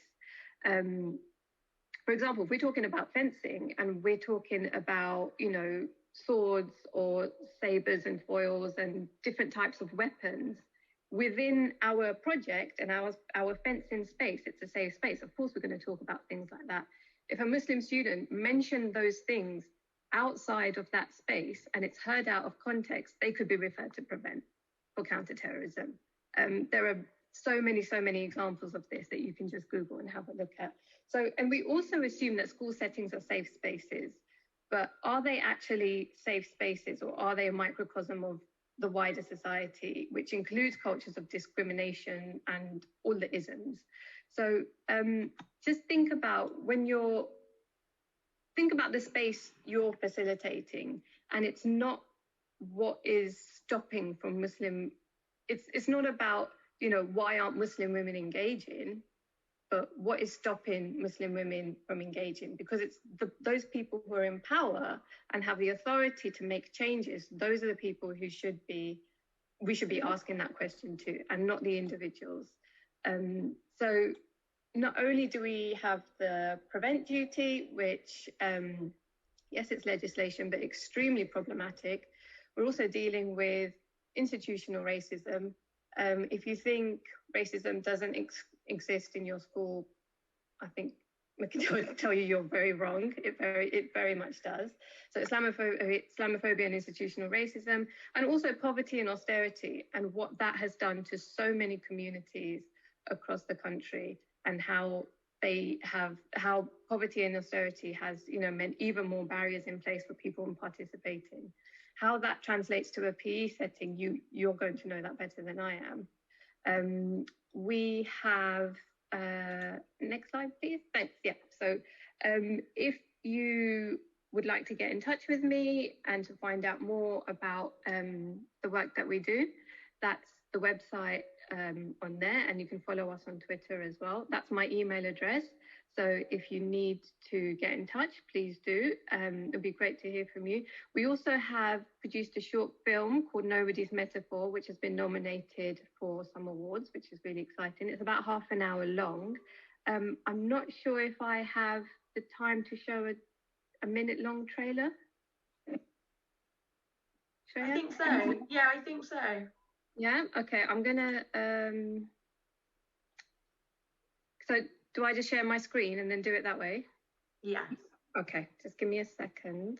For example, if we're talking about fencing and we're talking about, you know, swords or sabers and foils and different types of weapons within our project and our fencing space, it's a safe space. Of course, we're going to talk about things like that. If a Muslim student mentioned those things outside of that space and it's heard out of context, they could be referred to Prevent for counterterrorism. There are so many examples of this that you can just Google and have a look at. So, and we also assume that school settings are safe spaces, but are they actually safe spaces, or are they a microcosm of the wider society, which includes cultures of discrimination and all the isms? So just think about think about the space you're facilitating, and it's not what is stopping from Muslim, it's not about, you know, why aren't Muslim women engaging, but what is stopping Muslim women from engaging? Because it's those people who are in power and have the authority to make changes, those are the people who we should be asking that question to, and not the individuals. So not only do we have the Prevent duty, which, yes, it's legislation, but extremely problematic. We're also dealing with institutional racism, If you think racism doesn't exist in your school, I think we can tell you you're very wrong. It very much does. So Islamophobia and institutional racism, and also poverty and austerity, and what that has done to so many communities across the country, and how poverty and austerity has, meant even more barriers in place for people in participating. How that translates to a PE setting, you're going to know that better than I am. We have, next slide, please. Thanks. Yeah. So if you would like to get in touch with me and to find out more about the work that we do, that's the website on there, and you can follow us on Twitter as well. That's my email address. So if you need to get in touch, please do. It'd be great to hear from you. We also have produced a short film called Nobody's Metaphor, which has been nominated for some awards, which is really exciting. It's about half an hour long. I'm not sure if I have the time to show a minute-long trailer. I think so. Yeah, I think so. Yeah, okay, I'm gonna, so do I just share my screen and then do it that way? Yes. Okay, just give me a second.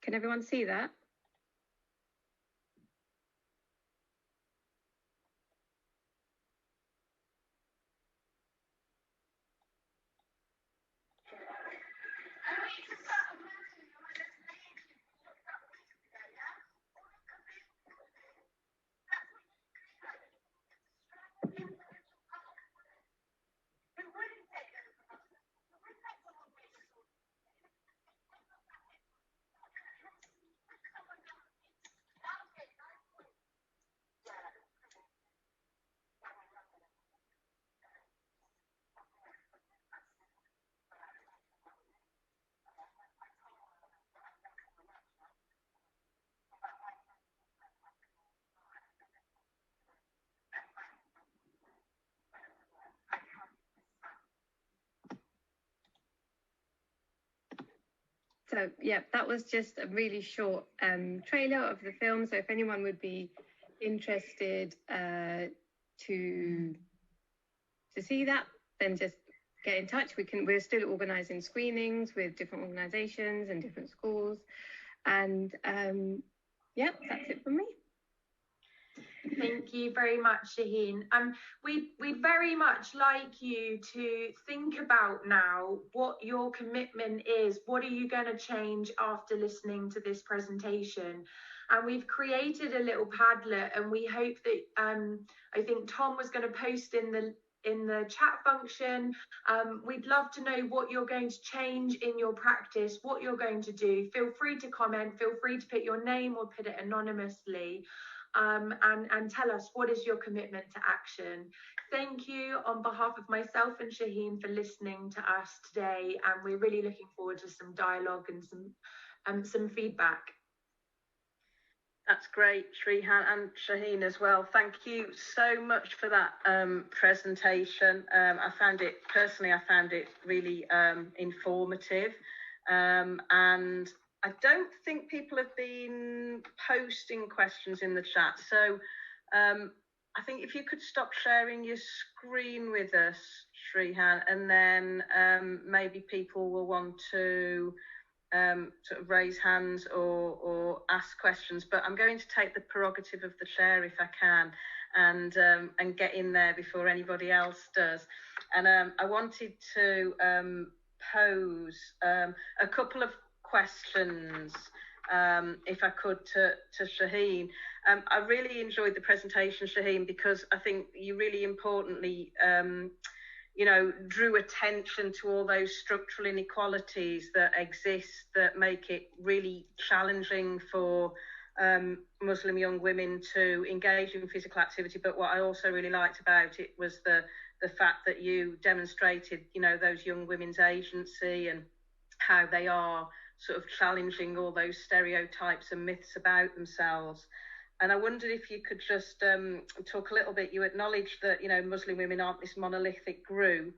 Can everyone see that? So yeah, that was just a really short trailer of the film. So if anyone would be interested to see that, then just get in touch. We're still organising screenings with different organisations and different schools, and yeah, that's it from me. Thank you very much, Shrehan. We'd very much like you to think about now what your commitment is. What are you going to change after listening to this presentation? And we've created a little Padlet, and we hope that I think Tom was going to post in the chat function. We'd love to know what you're going to change in your practice, what you're going to do. Feel free to comment, feel free to put your name or put it anonymously. And tell us, what is your commitment to action? Thank you on behalf of myself and Shrehan for listening to us today, and we're really looking forward to some dialogue and some feedback. That's great, Shrehan, and Shrehan as well. Thank you so much for that presentation. I found it really informative, and I don't think people have been posting questions in the chat. So I think if you could stop sharing your screen with us, Shrehan, and then maybe people will want to sort of raise hands or ask questions. But I'm going to take the prerogative of the chair if I can, and get in there before anybody else does. And I wanted to pose a couple of questions, if I could, to Shrehan. I really enjoyed the presentation, Shrehan, because I think you really importantly, drew attention to all those structural inequalities that exist that make it really challenging for Muslim young women to engage in physical activity. But what I also really liked about it was the fact that you demonstrated, those young women's agency and how they are sort of challenging all those stereotypes and myths about themselves. And I wondered if you could just talk a little bit. You acknowledged that, Muslim women aren't this monolithic group,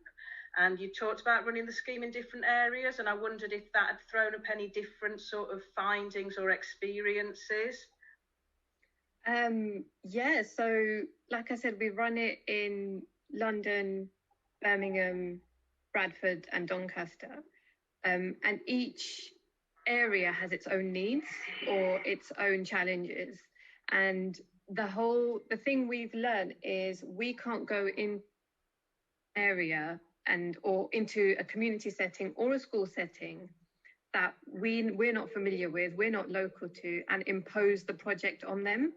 And you talked about running the scheme in different areas, and I wondered if that had thrown up any different sort of findings or experiences. Yeah, so like I said, we run it in London, Birmingham, Bradford and Doncaster. And each area has its own needs or its own challenges. And the thing we've learned is we can't go in area or into a community setting or a school setting that we're not familiar with, we're not local to, and impose the project on them.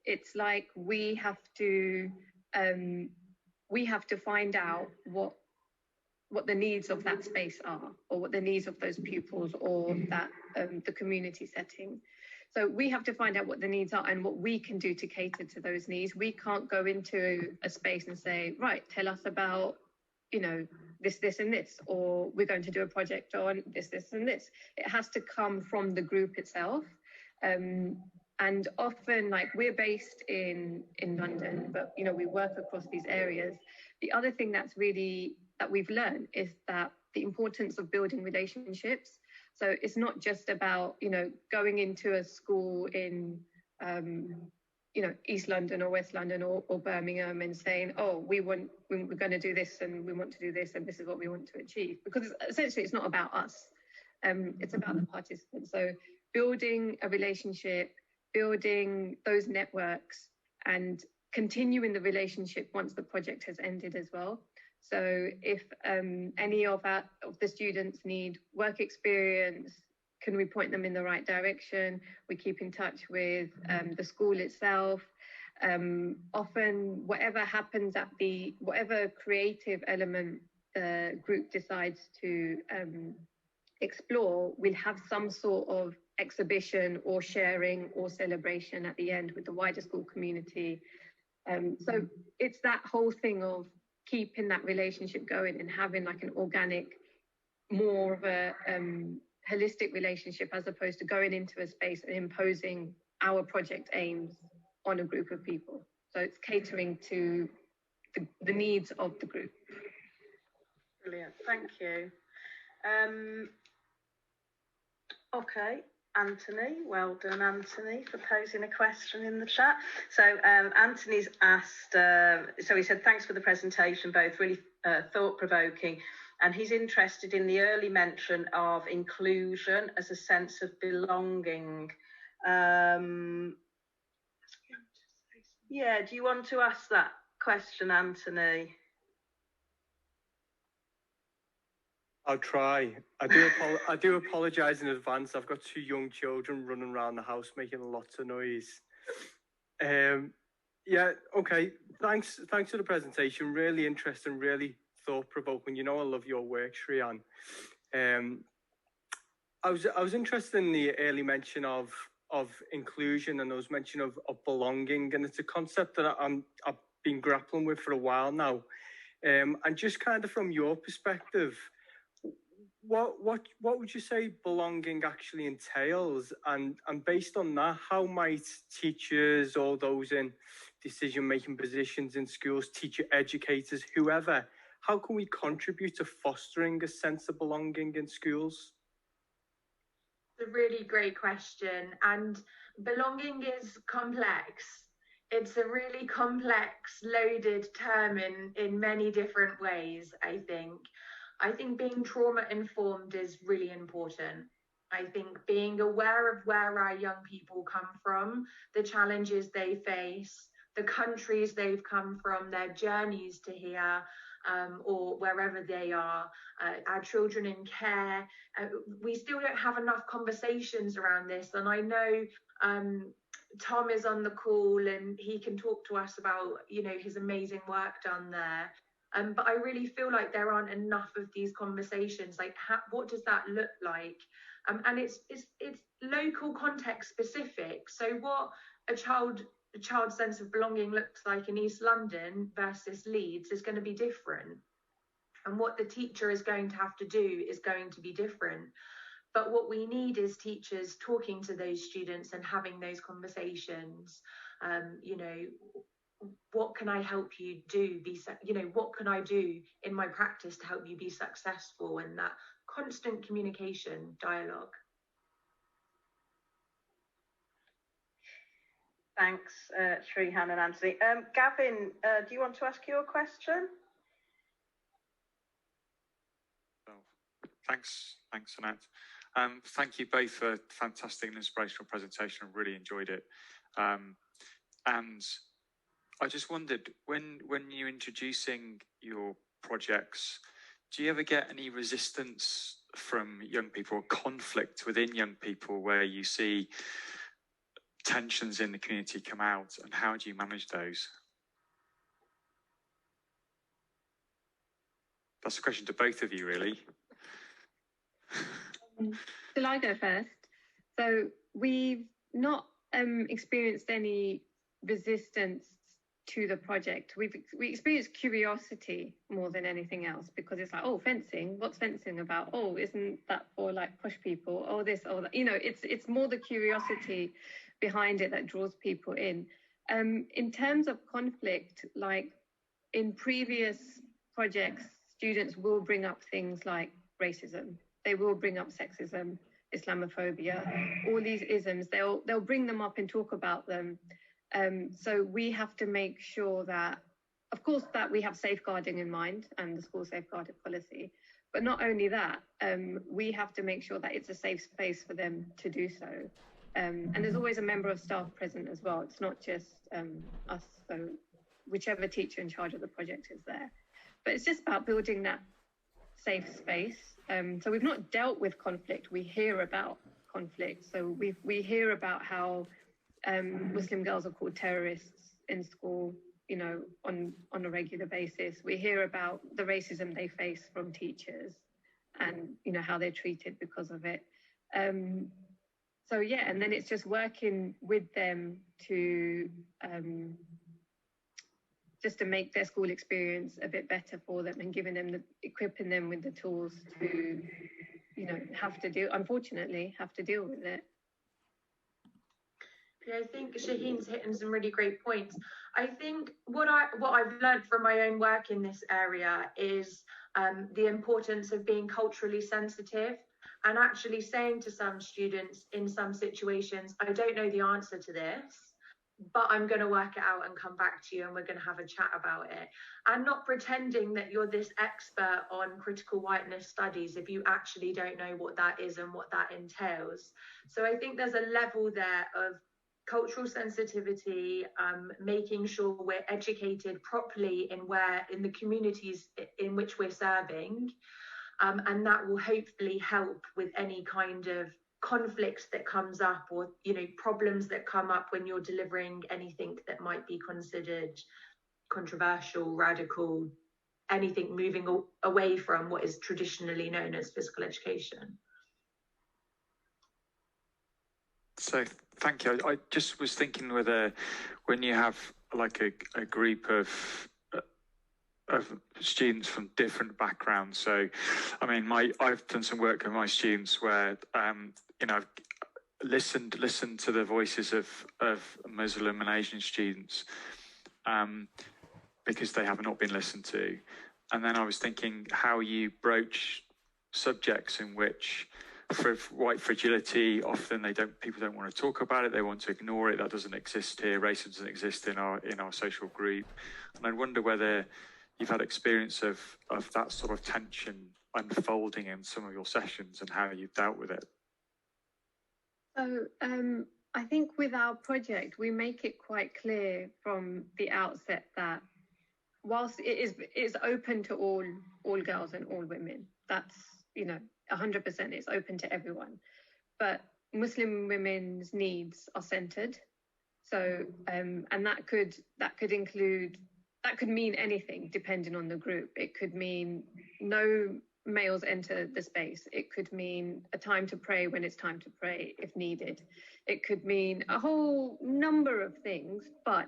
It's like we have to find out what the needs of that space are, or what the needs of those pupils or that the community setting. So we have to find out what the needs are and what we can do to cater to those needs. We can't go into a space and say, right, tell us about, this and this, or we're going to do a project on this and this. It has to come from the group itself. And often, like, we're based in London, but we work across these areas. The other thing that we've learned is that the importance of building relationships. So it's not just about going into a school in East London or West London or Birmingham and saying, oh, we're going to do this and we want to do this and this is what we want to achieve, because essentially it's not about us. It's about the participants. So building a relationship, building those networks, and continuing the relationship once the project has ended as well. So if any of the students need work experience, can we point them in the right direction? We keep in touch with the school itself. Often, whatever happens whatever creative element the group decides to explore, we'll have some sort of exhibition or sharing or celebration at the end with the wider school community. So it's that whole thing of keeping that relationship going and having like an organic, more of a holistic relationship, as opposed to going into a space and imposing our project aims on a group of people. So it's catering to the needs of the group. Brilliant, thank you. Okay, Anthony, well done, Anthony, for posing a question in the chat. So Anthony's asked, so he said, thanks for the presentation, both really thought-provoking, and he's interested in the early mention of inclusion as a sense of belonging. Yeah, do you want to ask that question, Anthony? I'll try. I do apologise in advance. I've got 2 young children running around the house making lots of noise. Yeah, okay. Thanks for the presentation. Really interesting, really thought-provoking. I love your work, Shrehan. I was interested in the early mention of inclusion, and there was mention of belonging, and it's a concept that I've been grappling with for a while now. And just kind of from your perspective, what would you say belonging actually entails? And based on that, how might teachers or those in decision-making positions in schools, teacher educators, whoever, how can we contribute to fostering a sense of belonging in schools? It's a really great question, and belonging is complex. It's a really complex, loaded term in many different ways, I think. I think being trauma-informed is really important. I think being aware of where our young people come from, the challenges they face, the countries they've come from, their journeys to here, or wherever they are, our children in care. We still don't have enough conversations around this. And I know Tom is on the call and he can talk to us about, his amazing work done there. But I really feel like there aren't enough of these conversations. Like, what does that look like? And it's local context specific. So what a child's sense of belonging looks like in East London versus Leeds is going to be different. And what the teacher is going to have to do is going to be different. But what we need is teachers talking to those students and having those conversations. what can I help you do? What can I do in my practice to help you be successful? And that constant communication, dialogue. Thanks, Shrehan and Anthony. Gavin, do you want to ask your question? Thanks, Anat. Thank you both for a fantastic and inspirational presentation. I really enjoyed it. And I just wondered, when you're introducing your projects, do you ever get any resistance from young people or conflict within young people where you see tensions in the community come out, and how do you manage those? That's a question to both of you, really. Shall I go first? So we've not experienced any resistance to the project. We experienced curiosity more than anything else, because it's like, oh, fencing, what's fencing about? Oh, isn't that for like push people? Oh, this, oh, that. It's more the curiosity behind it that draws people in. In terms of conflict, like in previous projects, students will bring up things like racism. They will bring up sexism, Islamophobia, all these isms. They'll bring them up and talk about them. So we have to make sure that, of course, that we have safeguarding in mind and the school safeguarding policy. But not only that, we have to make sure that it's a safe space for them to do so. And there's always a member of staff present as well. It's not just us. So whichever teacher in charge of the project is there. But it's just about building that safe space. So we've not dealt with conflict. We hear about conflict. So we hear about how Muslim girls are called terrorists in school, on a regular basis. We hear about the racism they face from teachers and, how they're treated because of it. So, yeah, and then it's just working with them to just to make their school experience a bit better for them and equipping them with the tools to, unfortunately, have to deal with it. I think Shaheen's hitting some really great points. I think what I've learned from my own work in this area is the importance of being culturally sensitive and actually saying to some students in some situations, I don't know the answer to this, but I'm going to work it out and come back to you and we're going to have a chat about it. And not pretending that you're this expert on critical whiteness studies if you actually don't know what that is and what that entails. So I think there's a level there of cultural sensitivity, making sure we're educated properly in the communities in which we're serving, and that will hopefully help with any kind of conflicts that comes up or problems that come up when you're delivering anything that might be considered controversial, radical, anything moving away from what is traditionally known as physical education. So thank you. I just was thinking whether when you have like a group of students from different backgrounds. So, I mean, I've done some work with my students where I've listened to the voices of Muslim and Asian students because they have not been listened to, and then I was thinking how you broach subjects in which, for white fragility, often people don't want to talk about it. They want to ignore it. That doesn't exist here. Racism doesn't exist in our social group. And I wonder whether you've had experience of that sort of tension unfolding in some of your sessions and how you've dealt with it. So I think with our project, we make it quite clear from the outset that whilst it is open to all girls and all women, that's 100%, it's open to everyone, but Muslim women's needs are centered. So, and that could mean anything depending on the group. It could mean no males enter the space. It could mean a time to pray when it's time to pray if needed. It could mean a whole number of things, but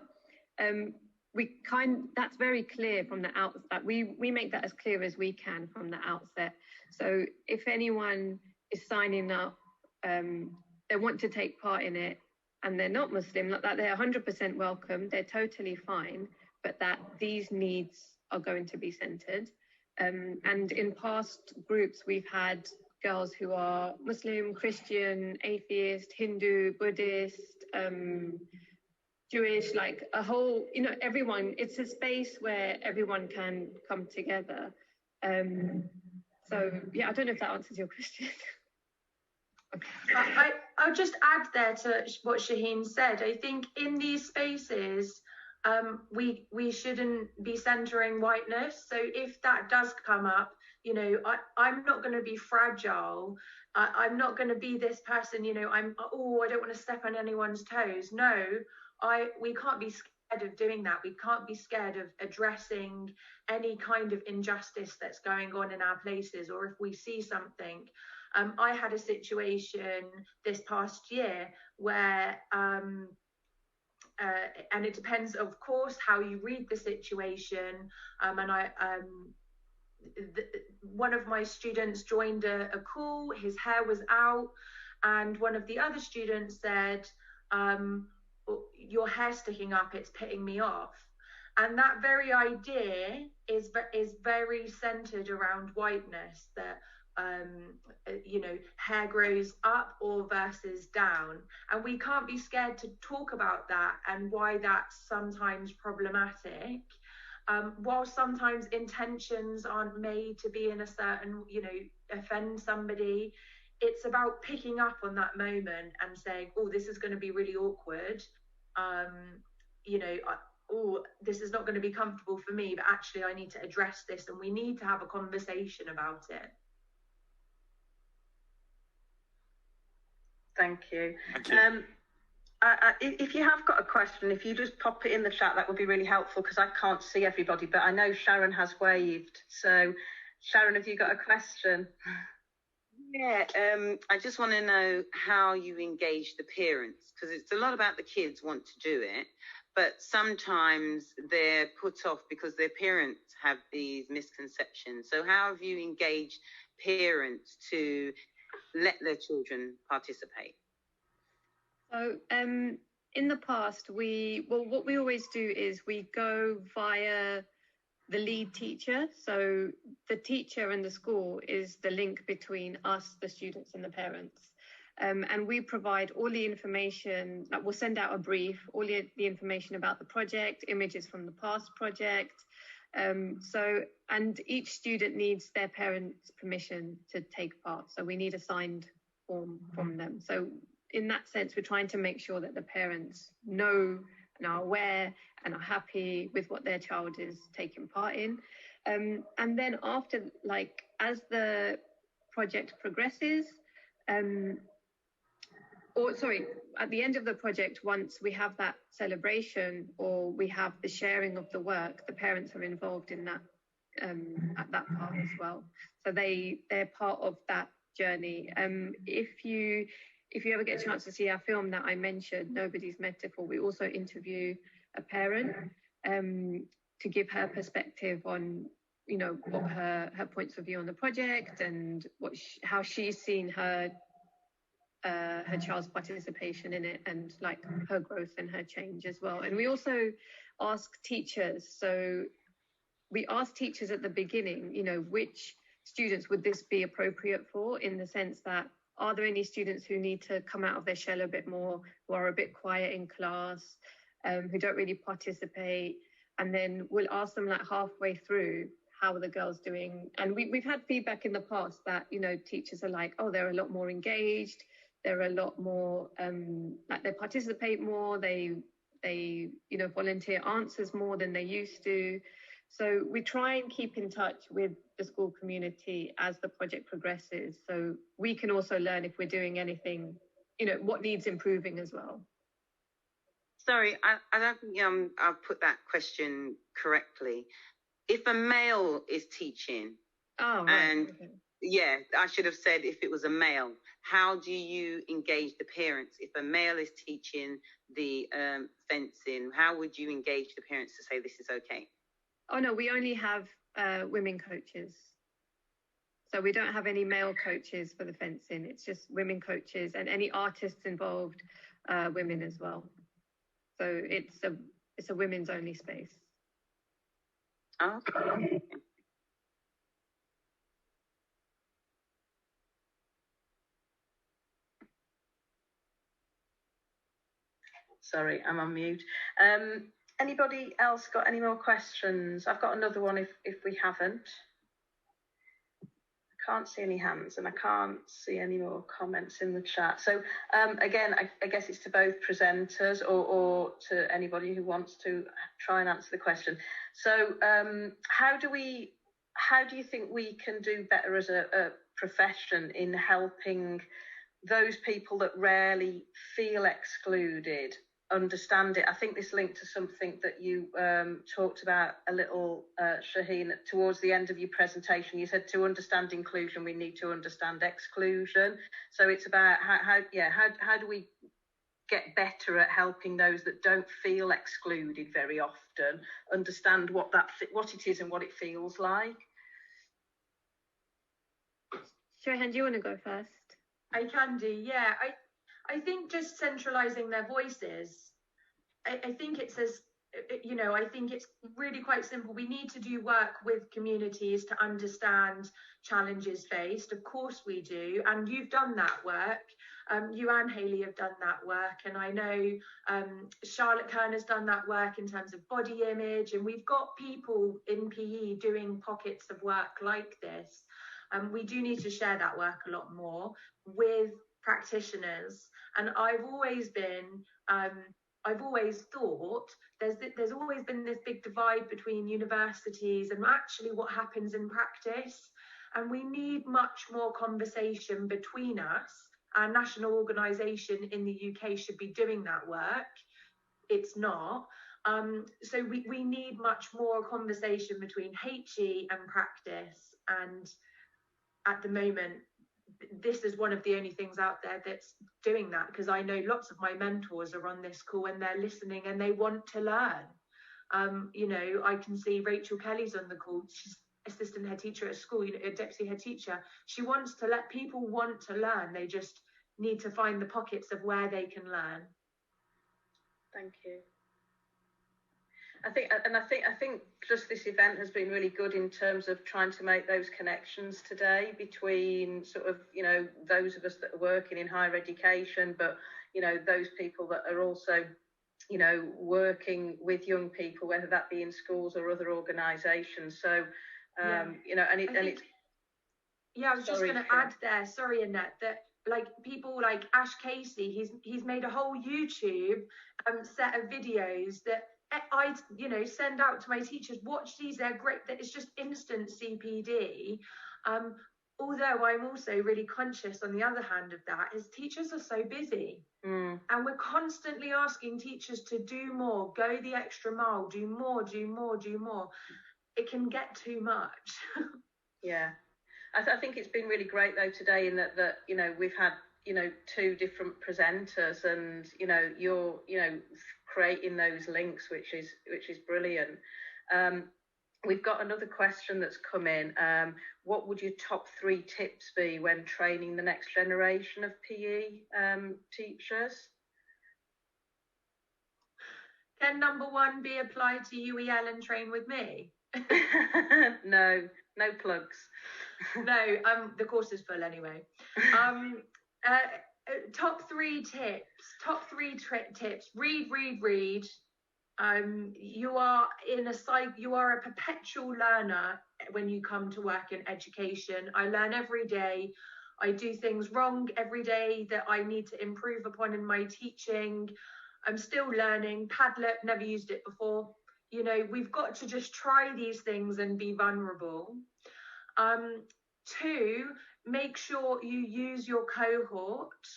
that's very clear from the outset. We make that as clear as we can from the outset. So if anyone is signing up, they want to take part in it, and they're not Muslim, not that they're 100% welcome, they're totally fine, but that these needs are going to be centered. And in past groups, we've had girls who are Muslim, Christian, atheist, Hindu, Buddhist, Jewish, like a whole, everyone. It's a space where everyone can come together. So yeah, I don't know if that answers your question. Okay. I'll just add there to what Shaheen said. I think in these spaces, we shouldn't be centering whiteness. So if that does come up, I'm not going to be fragile. I'm not going to be this person, I don't want to step on anyone's toes. No, we can't be scared of doing that. We can't be scared of addressing any kind of injustice that's going on in our places, or if we see something. I had a situation this past year where, and it depends, of course, how you read the situation. One of my students joined a call, his hair was out, and one of the other students said, your hair's sticking up, it's pitting me off. And that very idea is very centered around whiteness, that hair grows up or versus down, and we can't be scared to talk about that and why that's sometimes problematic. While sometimes intentions aren't made to be in a certain, offend somebody, it's about picking up on that moment and saying, oh, this is going to be really awkward. This is not going to be comfortable for me, but actually I need to address this, and we need to have a conversation about it. Thank you. Thank you. If you have got a question, if you just pop it in the chat, that would be really helpful, because I can't see everybody, but I know Sharon has waved. So Sharon, have you got a question? Yeah, I just want to know how you engage the parents, because it's a lot about the kids want to do it, but sometimes they're put off because their parents have these misconceptions. So how have you engaged parents to let their children participate? So in the past, what we always do is we go via the lead teacher. So the teacher and the school is the link between us, the students, and the parents. And we provide all the information, like we'll send out a brief, all the information about the project, images from the past project. And each student needs their parents' permission to take part. So we need a signed form from them. So in that sense, we're trying to make sure that the parents know and are aware and are happy with what their child is taking part in. And then after, as the project progresses, at the end of the project, once we have that celebration or we have the sharing of the work, the parents are involved in that at that part as well. So they're part of that journey. If you ever get a chance to see our film that I mentioned, Nobody's Metaphor, we also interview a parent to give her perspective on, what her points of view on the project and how she's seen her child's participation in it, and her growth and her change as well. And we also ask teachers. So we ask teachers at the beginning, which students would this be appropriate for, in the sense that, are there any students who need to come out of their shell a bit more, who are a bit quiet in class, who don't really participate? And then we'll ask them halfway through, how are the girls doing? And we've had feedback in the past that, teachers are like, oh, they're a lot more engaged. They're a lot more, they participate more. They volunteer answers more than they used to. So we try and keep in touch with the school community as the project progresses, so we can also learn if we're doing anything, what needs improving as well. Sorry, I don't think I've put that question correctly. If a male is teaching, yeah, I should have said if it was a male, how do you engage the parents? If a male is teaching the fencing, how would you engage the parents to say this is okay? Oh, no, we only have women coaches. So we don't have any male coaches for the fencing. It's just women coaches, and any artists involved women as well. So it's a women's only space. Okay. Sorry, I'm on mute. Anybody else got any more questions? I've got another one if we haven't. I can't see any hands and I can't see any more comments in the chat. So again, I guess it's to both presenters or to anybody who wants to try and answer the question. So how do you think we can do better as a profession in helping those people that rarely feel excluded understand it? I think this linked to something that you talked about a little, Shrehan, towards the end of your presentation. You said to understand inclusion, we need to understand exclusion. So it's about how do we get better at helping those that don't feel excluded very often understand what it is and what it feels like? Shrehan, do you want to go first? I can do, yeah. I think just centralising their voices. I think it's I think it's really quite simple. We need to do work with communities to understand challenges faced. Of course we do. And you've done that work. You and Hayley have done that work. And I know Charlotte Kerner's done that work in terms of body image. And we've got people in PE doing pockets of work like this. We do need to share that work a lot more with practitioners. And I've always thought there's always been this big divide between universities and actually what happens in practice. And we need much more conversation between us. Our national organisation in the UK should be doing that work. It's not. So we need much more conversation between HE and practice. And at the moment, this is one of the only things out there that's doing that, because I know lots of my mentors are on this call and they're listening and they want to learn. I can see Rachel Kelly's on the call. She's assistant head teacher at school, a deputy head teacher. She wants to let people want to learn. They just need to find the pockets of where they can learn. Thank you. I think just this event has been really good in terms of trying to make those connections today between sort of, those of us that are working in higher education, but, those people that are also, working with young people, whether that be in schools or other organisations. So, I was just going to add there, sorry, Annette, that like people like Ash Casey, he's made a whole YouTube set of videos that I send out to my teachers. Watch these, they're great. That it's just instant CPD. Although I'm also really conscious on the other hand of that is teachers are so busy and we're constantly asking teachers to do more, go the extra mile, do more. It can get too much. Yeah. I think it's been really great though today in that we've had two different presenters and you're creating those links, which is brilliant. We've got another question that's come in. What would your top 3 tips be when training the next generation of PE teachers? Can number 1 be applied to UEL and train with me? No plugs. No, the course is full anyway. Top 3 tips. Read. You are a perpetual learner when you come to work in education. I learn every day. I do things wrong every day that I need to improve upon in my teaching. I'm still learning. Padlet, never used it before. We've got to just try these things and be vulnerable. 2, make sure you use your cohort.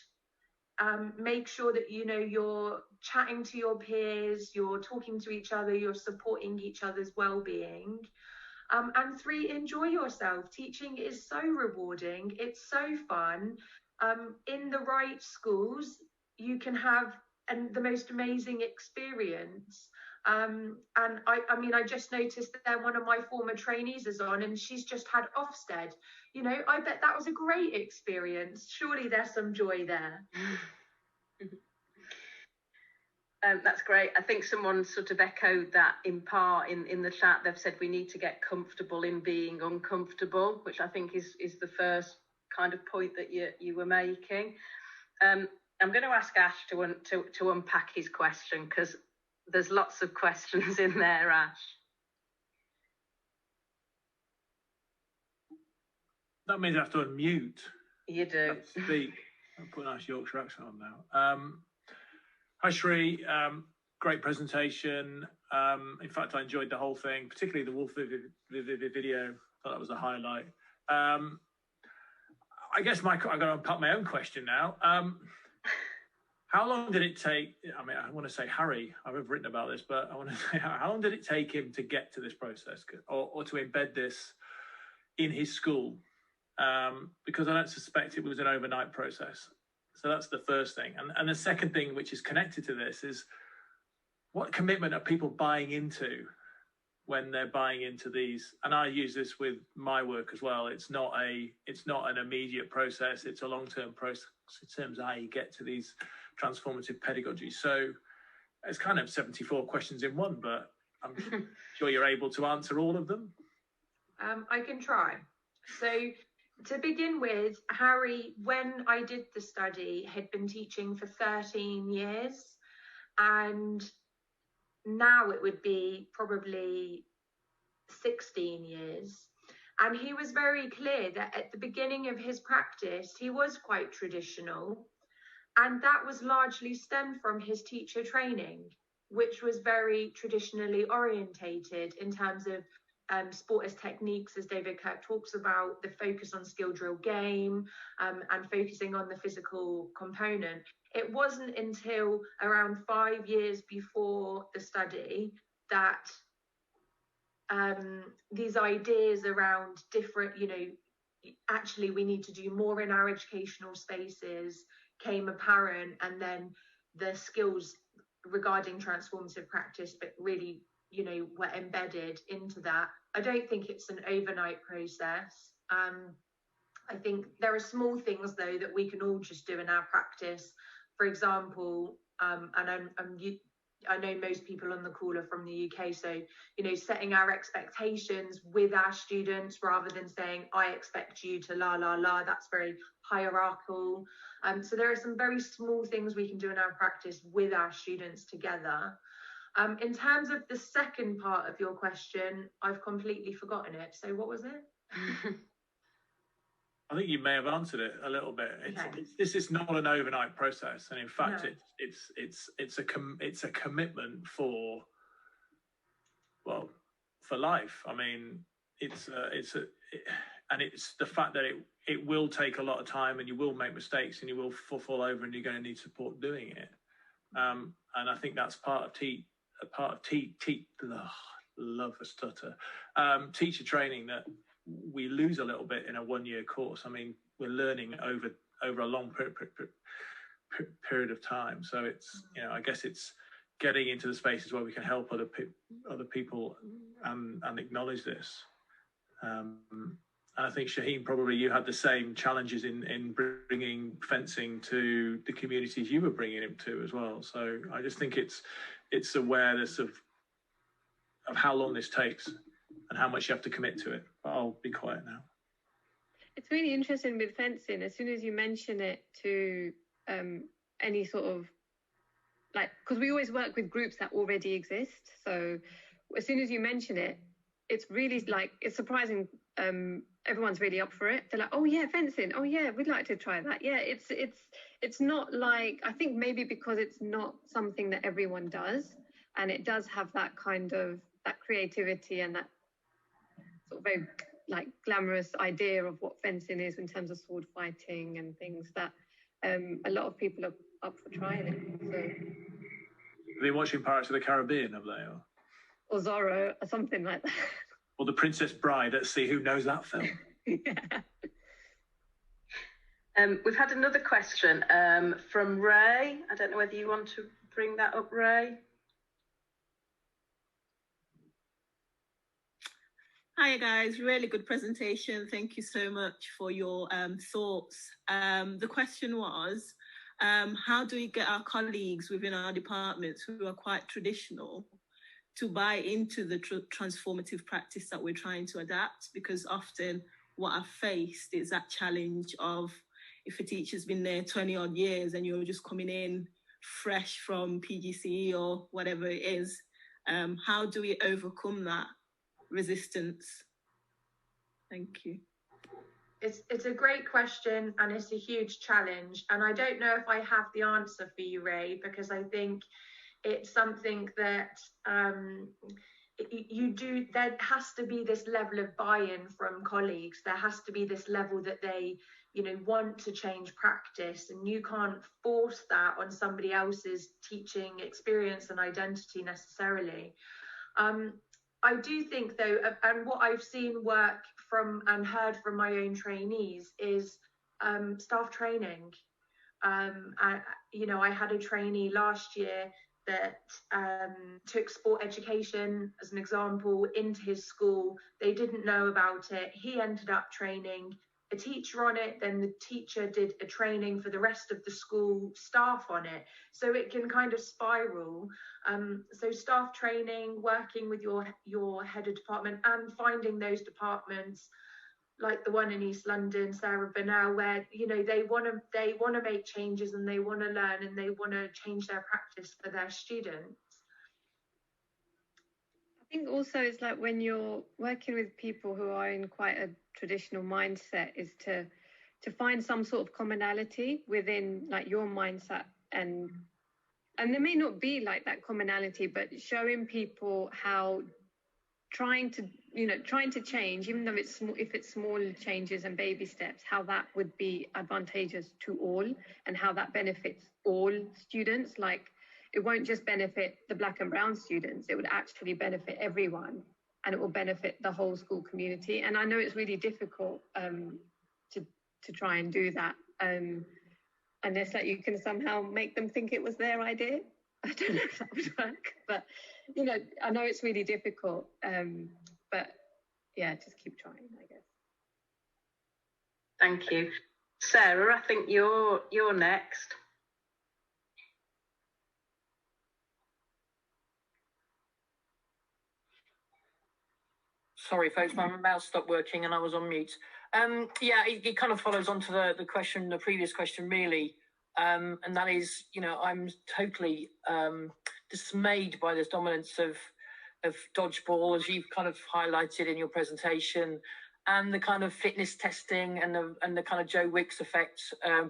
Make sure that you're chatting to your peers, you're talking to each other, you're supporting each other's well-being. And 3, enjoy yourself. Teaching is so rewarding. It's so fun. In the right schools, you can have the most amazing experience. And I just noticed that one of my former trainees is on and she's just had Ofsted. I bet that was a great experience. Surely there's some joy there. That's great. I think someone sort of echoed that in part in the chat. They've said we need to get comfortable in being uncomfortable, which I think is the first kind of point that you were making. I'm going to ask Ash to unpack his question, because there's lots of questions in there, Ash. That means I have to unmute. You do. Speak. I'll put a nice Yorkshire accent on now. Hi, Shri. Great presentation. In fact, I enjoyed the whole thing, particularly the wolf video. I thought that was a highlight. I guess I've got to unpack my own question now. How long did it take? I mean, I want to say Harry. I've written about this, but I want to say how long did it take him to get to this process, or to embed this in his school? Because I don't suspect it was an overnight process. So that's the first thing. And the second thing, which is connected to this, is what commitment are people buying into when they're buying into these? And I use this with my work as well. It's not an immediate process. It's a long-term process in terms of how you get to these transformative pedagogies. So it's kind of 74 questions in one, but I'm sure you're able to answer all of them. I can try. So to begin with, Harry, when I did the study, had been teaching for 13 years, and now it would be probably 16 years. And he was very clear that at the beginning of his practice, he was quite traditional. And that was largely stemmed from his teacher training, which was very traditionally orientated in terms of sport as techniques, as David Kirk talks about, the focus on skill drill game, and focusing on the physical component. It wasn't until around 5 years before the study that these ideas around different, actually we need to do more in our educational spaces came apparent, and then the skills regarding transformative practice, but really, were embedded into that. I don't think it's an overnight process. I think there are small things, though, that we can all just do in our practice. For example, and I know most people on the call are from the UK, so, setting our expectations with our students rather than saying, I expect you to la, la, la, that's very hierarchical. So there are some very small things we can do in our practice with our students together. In terms of the second part of your question, I've completely forgotten it. So what was it? I think you may have answered it a little bit. This is not an overnight process, and in fact, no. it's a commitment for life. I mean, it's the fact that it will take a lot of time, and you will make mistakes, and you will fall over, and you're going to need support doing it. And I think that's part of love a stutter. Teacher training that we lose a little bit in a one-year course. I mean, we're learning over a long period of time. So it's, I guess it's getting into the spaces where we can help other people and acknowledge this. And I think, Shaheen, probably you had the same challenges in bringing fencing to the communities you were bringing it to as well. So I just think it's awareness of how long this takes and how much you have to commit to it. But I'll be quiet now. It's really interesting with fencing. As soon as you mention it to any sort of, because we always work with groups that already exist. So as soon as you mention it, it's really it's surprising. Everyone's really up for it. They're like, oh yeah, fencing. Oh yeah, we'd like to try that. Yeah, it's not I think maybe because it's not something that everyone does, and it does have that kind of that creativity and that sort of very glamorous idea of what fencing is in terms of sword fighting and things that a lot of people are up for trying it. So. Have you been watching Pirates of the Caribbean, have they? Or Zorro, or something like that. Or The Princess Bride. Let's see who knows that film. Yeah. We've had another question from Ray. I don't know whether you want to bring that up, Ray. Hi guys, really good presentation. Thank you so much for your thoughts. The question was, how do we get our colleagues within our departments who are quite traditional to buy into the transformative practice that we're trying to adapt? Because often what I've faced is that challenge of, if a teacher's been there 20 odd years and you're just coming in fresh from PGCE or whatever it is, how do we overcome that resistance? Thank you. It's a great question, and it's a huge challenge. And I don't know if I have the answer for you, Ray, because I think it's something that there has to be this level of buy-in from colleagues. There has to be this level that they, want to change practice, and you can't force that on somebody else's teaching experience and identity necessarily. I do think, though, and what I've seen work from and heard from my own trainees is staff training. I had a trainee last year that took sport education, as an example, into his school. They didn't know about it. He ended up training a teacher on it. Then the teacher did a training for the rest of the school staff on it. So it can kind of spiral. So staff training, working with your head of department, and finding those departments like the one in East London, Sarah Burnell, where they want to make changes and they want to learn and they want to change their practice for their students. I think also it's like when you're working with people who are in quite a traditional mindset, is to find some sort of commonality within like your mindset, and there may not be like that commonality, but showing people how trying to change, even though if it's small changes and baby steps, how that would be advantageous to all and how that benefits all students. Like, it won't just benefit the Black and brown students, it would actually benefit everyone, and it will benefit the whole school community. And I know it's really difficult to try and do that, unless like you can somehow make them think it was their idea. I don't know if that would work, but I know it's really difficult. But yeah, just keep trying, I guess. Thank you. Sarah, I think you're next. Sorry, folks, my mouse stopped working and I was on mute. It kind of follows on to the previous question, really. And that is, I'm totally dismayed by this dominance of dodgeball, as you've kind of highlighted in your presentation, and the kind of fitness testing and the kind of Joe Wicks effect,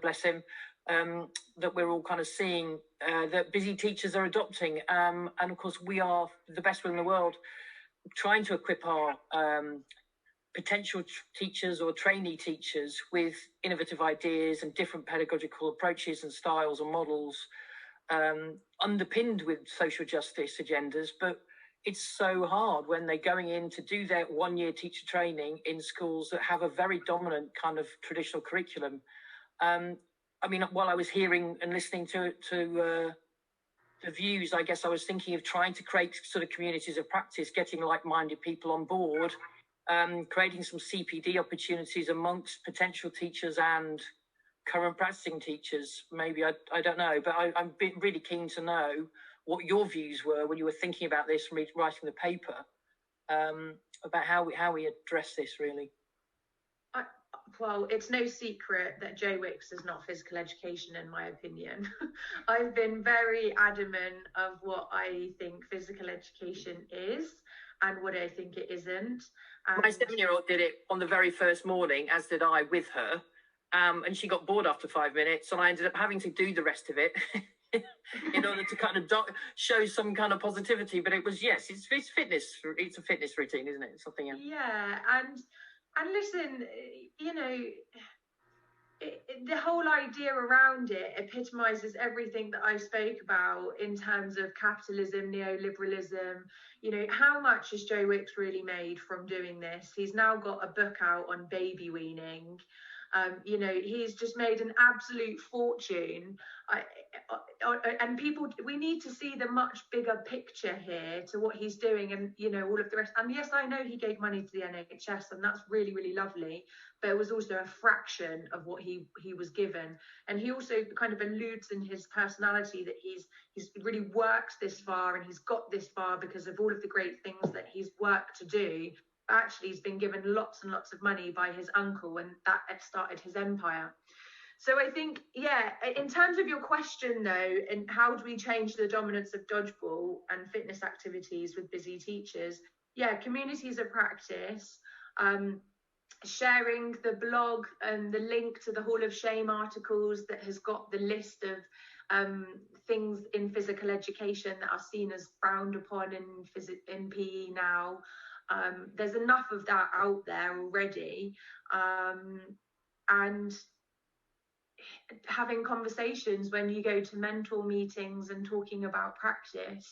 bless him, that we're all kind of seeing, that busy teachers are adopting. And of course, we are the best in the world trying to equip our potential teachers or trainee teachers with innovative ideas and different pedagogical approaches and styles and models, underpinned with social justice agendas. But it's so hard when they're going in to do their 1 year teacher training in schools that have a very dominant kind of traditional curriculum. While I was hearing and listening to the views, I guess I was thinking of trying to create sort of communities of practice, getting like-minded people on board, creating some CPD opportunities amongst potential teachers and current practicing teachers. Maybe, I don't know, but I'm really keen to know what your views were when you were thinking about this and writing the paper, about how we address this, really. Well, it's no secret that Joe Wicks is not physical education, in my opinion. I've been very adamant of what I think physical education is and what I think it isn't. My 7-year-old did it on the very first morning, as did I with her, and she got bored after 5 minutes, and I ended up having to do the rest of it in order to kind of show some kind of positivity. But it was, yes, it's fitness. It's a fitness routine, isn't it? It's something else. Yeah, and listen, the whole idea around it epitomizes everything that I spoke about in terms of capitalism, neoliberalism. How much has Joe Wicks really made from doing this? He's now got a book out on baby weaning. You know, he's just made an absolute fortune. And people, we need to see the much bigger picture here to what he's doing, and you know, all of the rest. And yes, I know he gave money to the NHS, and that's really, really lovely, but it was also a fraction of what he was given. And he also kind of alludes in his personality that he's really worked this far, and he's got this far because of all of the great things that he's worked to do. Actually, he's been given lots and lots of money by his uncle, and that started his empire. So I think, yeah, in terms of your question though, and how do we change the dominance of dodgeball and fitness activities with busy teachers? Yeah, communities of practice, sharing the blog and the link to the Hall of Shame articles that has got the list of things in physical education that are seen as frowned upon in PE now. There's enough of that out there already, and having conversations when you go to mentor meetings and talking about practice.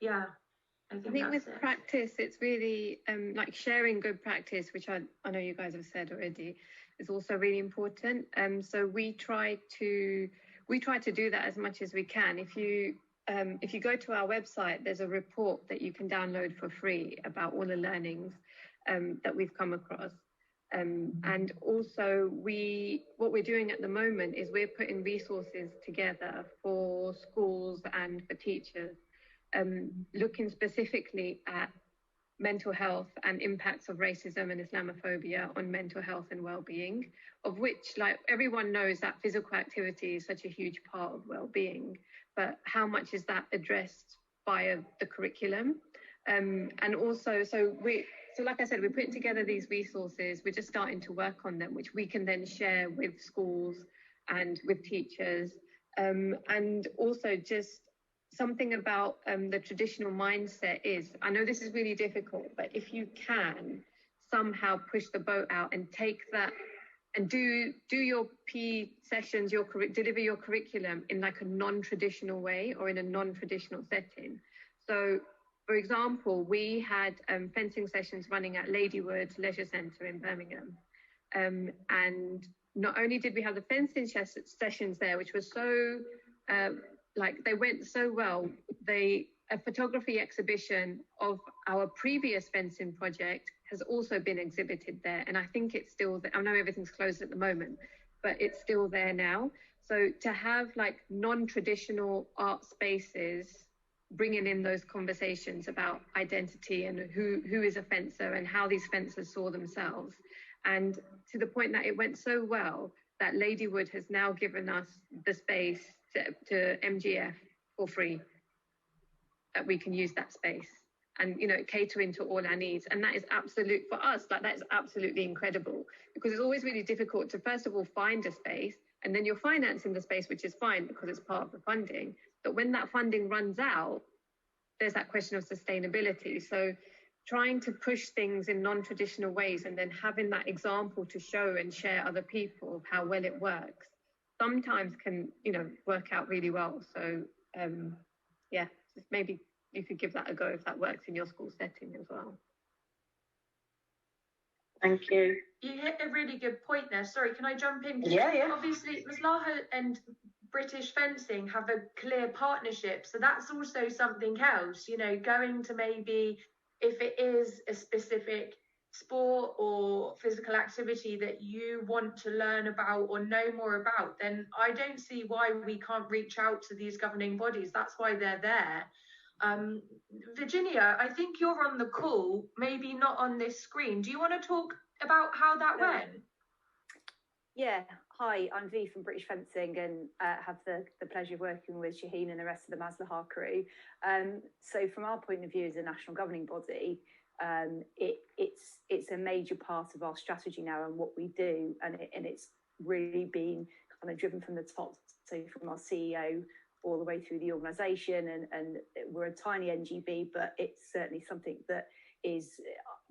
Yeah, I think with practice, it's really like sharing good practice, which I know you guys have said already, is also really important. So we try to do that as much as we can. If you go to our website, there's a report that you can download for free about all the learnings that we've come across. And also what we're doing at the moment is we're putting resources together for schools and for teachers, looking specifically at mental health and impacts of racism and Islamophobia on mental health and well-being, of which, like, everyone knows that physical activity is such a huge part of well-being, but how much is that addressed via the curriculum? And also, so like I said, we're putting together these resources. We're just starting to work on them, which we can then share with schools and with teachers. And also just something about the traditional mindset is, I know this is really difficult, but if you can somehow push the boat out and take that and do your PE sessions, deliver your curriculum in like a non-traditional way or in a non-traditional setting. So, for example, we had fencing sessions running at Ladywood Leisure Centre in Birmingham. And not only did we have the fencing sessions there, which was so, they went so well, a photography exhibition of our previous fencing project has also been exhibited there. And I think it's still there. I know everything's closed at the moment, but it's still there now. So to have like non-traditional art spaces, bringing in those conversations about identity and who is a fencer and how these fencers saw themselves. And to the point that it went so well that Ladywood has now given us the space to MGF for free, that we can use that space and, you know, catering to all our needs. And that is absolute, for us, like that is absolutely incredible, because it's always really difficult to, first of all, find a space, and then you're financing the space, which is fine because it's part of the funding. But when that funding runs out, there's that question of sustainability. So trying to push things in non-traditional ways and then having that example to show and share other people of how well it works sometimes can, you know, work out really well. So yeah, just maybe you could give that a go if that works in your school setting as well. Thank you. You hit a really good point there. Sorry, can I jump in? Yeah. Obviously, Maslaha and British fencing have a clear partnership, so that's also something else, you know, going to maybe, if it is a specific sport or physical activity that you want to learn about or know more about, then I don't see why we can't reach out to these governing bodies. That's why they're there. Virginia, I think you're on the call, maybe not on this screen. Do you want to talk about how that went? Yeah, hi, I'm V from British Fencing and have the pleasure of working with Shrehan and the rest of the Maslaha crew. So from our point of view as a national governing body, it's a major part of our strategy now and what we do, and it's really been kind of driven from the top, so from our CEO all the way through the organisation, and we're a tiny NGB, but it's certainly something that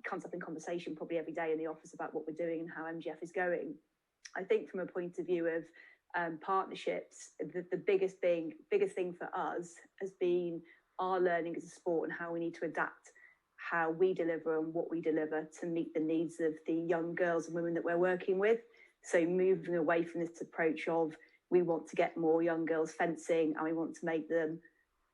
comes up in conversation probably every day in the office about what we're doing and how MGF is going. I think from a point of view of partnerships, the biggest thing for us has been our learning as a sport and how we need to adapt how we deliver and what we deliver to meet the needs of the young girls and women that we're working with. So moving away from this approach of we want to get more young girls fencing and we want to make them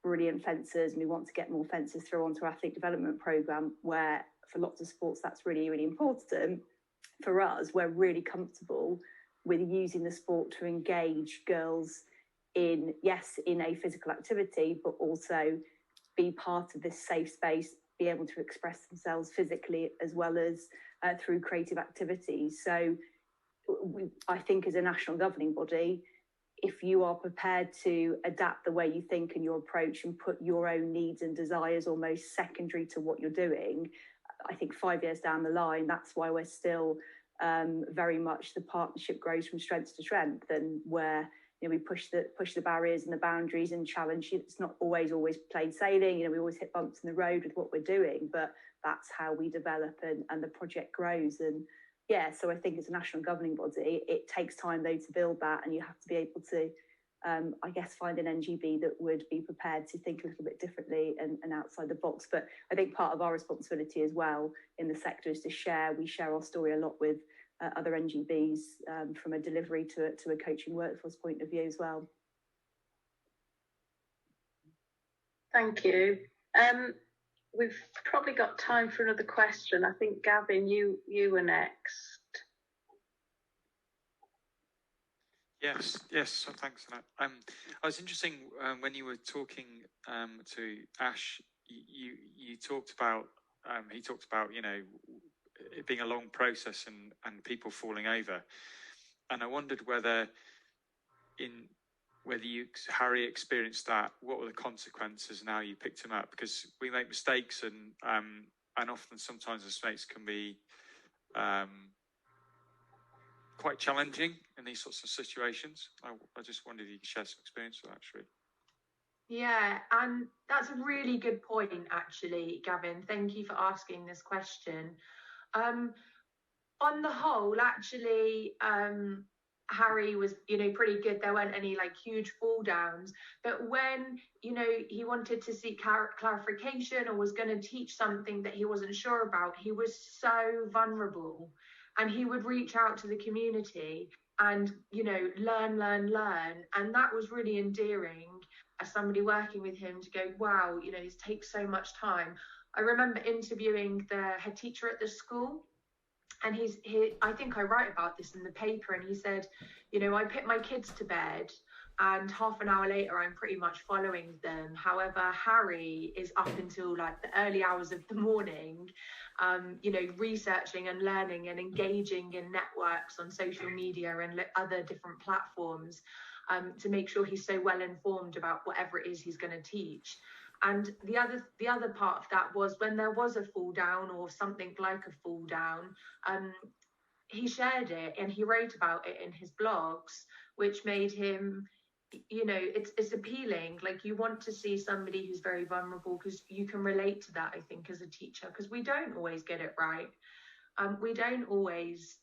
brilliant fencers and we want to get more fencers through onto our athlete development programme, where for lots of sports that's really, really important. For us, we're really comfortable with using the sport to engage girls in a physical activity, but also be part of this safe space, be able to express themselves physically as well as through creative activities. So I think as a national governing body, if you are prepared to adapt the way you think and your approach and put your own needs and desires almost secondary to what you're doing, I think 5 years down the line, that's why we're still very much the partnership grows from strength to strength, and where we push the barriers and the boundaries and challenge. It's not always plain sailing. We always hit bumps in the road with what we're doing, but that's how we develop and the project grows. And yeah, so I think as a national governing body, it takes time though to build that, and you have to be able to, I guess, find an NGB that would be prepared to think a little bit differently and outside the box. But I think part of our responsibility as well in the sector is to share. We share our story a lot with other NGBs from a delivery to a coaching workforce point of view as well. Thank you. We've probably got time for another question. I think, Gavin, you were next. Yes, so thanks for that. I was interesting when you were talking to Ash, you talked about, he talked about, it being a long process and people falling over. And I wondered whether Harry experienced that, what were the consequences now you picked him up? Because we make mistakes and often sometimes mistakes can be quite challenging in these sorts of situations. I just wondered if you could share some experience with that, actually. Yeah, and that's a really good point, actually, Gavin. Thank you for asking this question. On the whole, actually, Harry was, pretty good. There weren't any huge fall downs, but when, he wanted to seek clarification or was going to teach something that he wasn't sure about, he was so vulnerable, and he would reach out to the community and, learn. And that was really endearing as somebody working with him to go, wow, this takes so much time. I remember interviewing the head teacher at the school, and I think I write about this in the paper, and he said, I put my kids to bed and half an hour later I'm pretty much following them. However, Harry is up until the early hours of the morning, researching and learning and engaging in networks on social media and other different platforms to make sure he's so well informed about whatever it is he's going to teach. And the other part of that was when there was a fall down or something like a fall down, he shared it and he wrote about it in his blogs, which made him, it's appealing. You want to see somebody who's very vulnerable because you can relate to that, I think, as a teacher, because we don't always get it right. We don't always,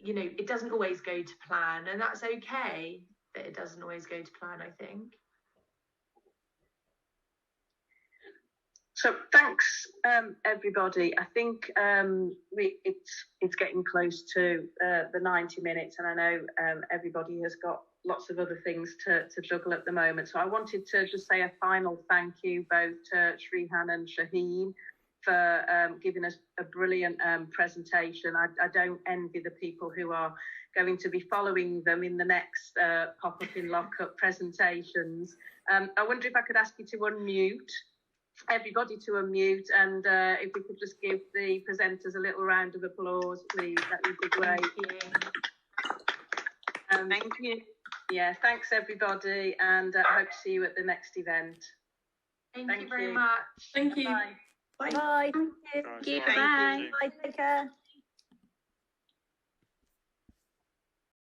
it doesn't always go to plan, and that's okay that it doesn't always go to plan, I think. So thanks, everybody. I think it's getting close to the 90 minutes, and I know everybody has got lots of other things to juggle at the moment. So I wanted to just say a final thank you both to Shrehan and Shaheen for giving us a brilliant presentation. I don't envy the people who are going to be following them in the next pop-up in lock-up presentations. I wonder if I could ask you to unmute. Everybody to unmute, and if we could just give the presenters a little round of applause, please, that would be great. Thank you. Yeah, thanks everybody, and I hope to see you at the next event. Thank you very much. Thank you. Bye. Bye. Thank you. Bye. Bye. Take care.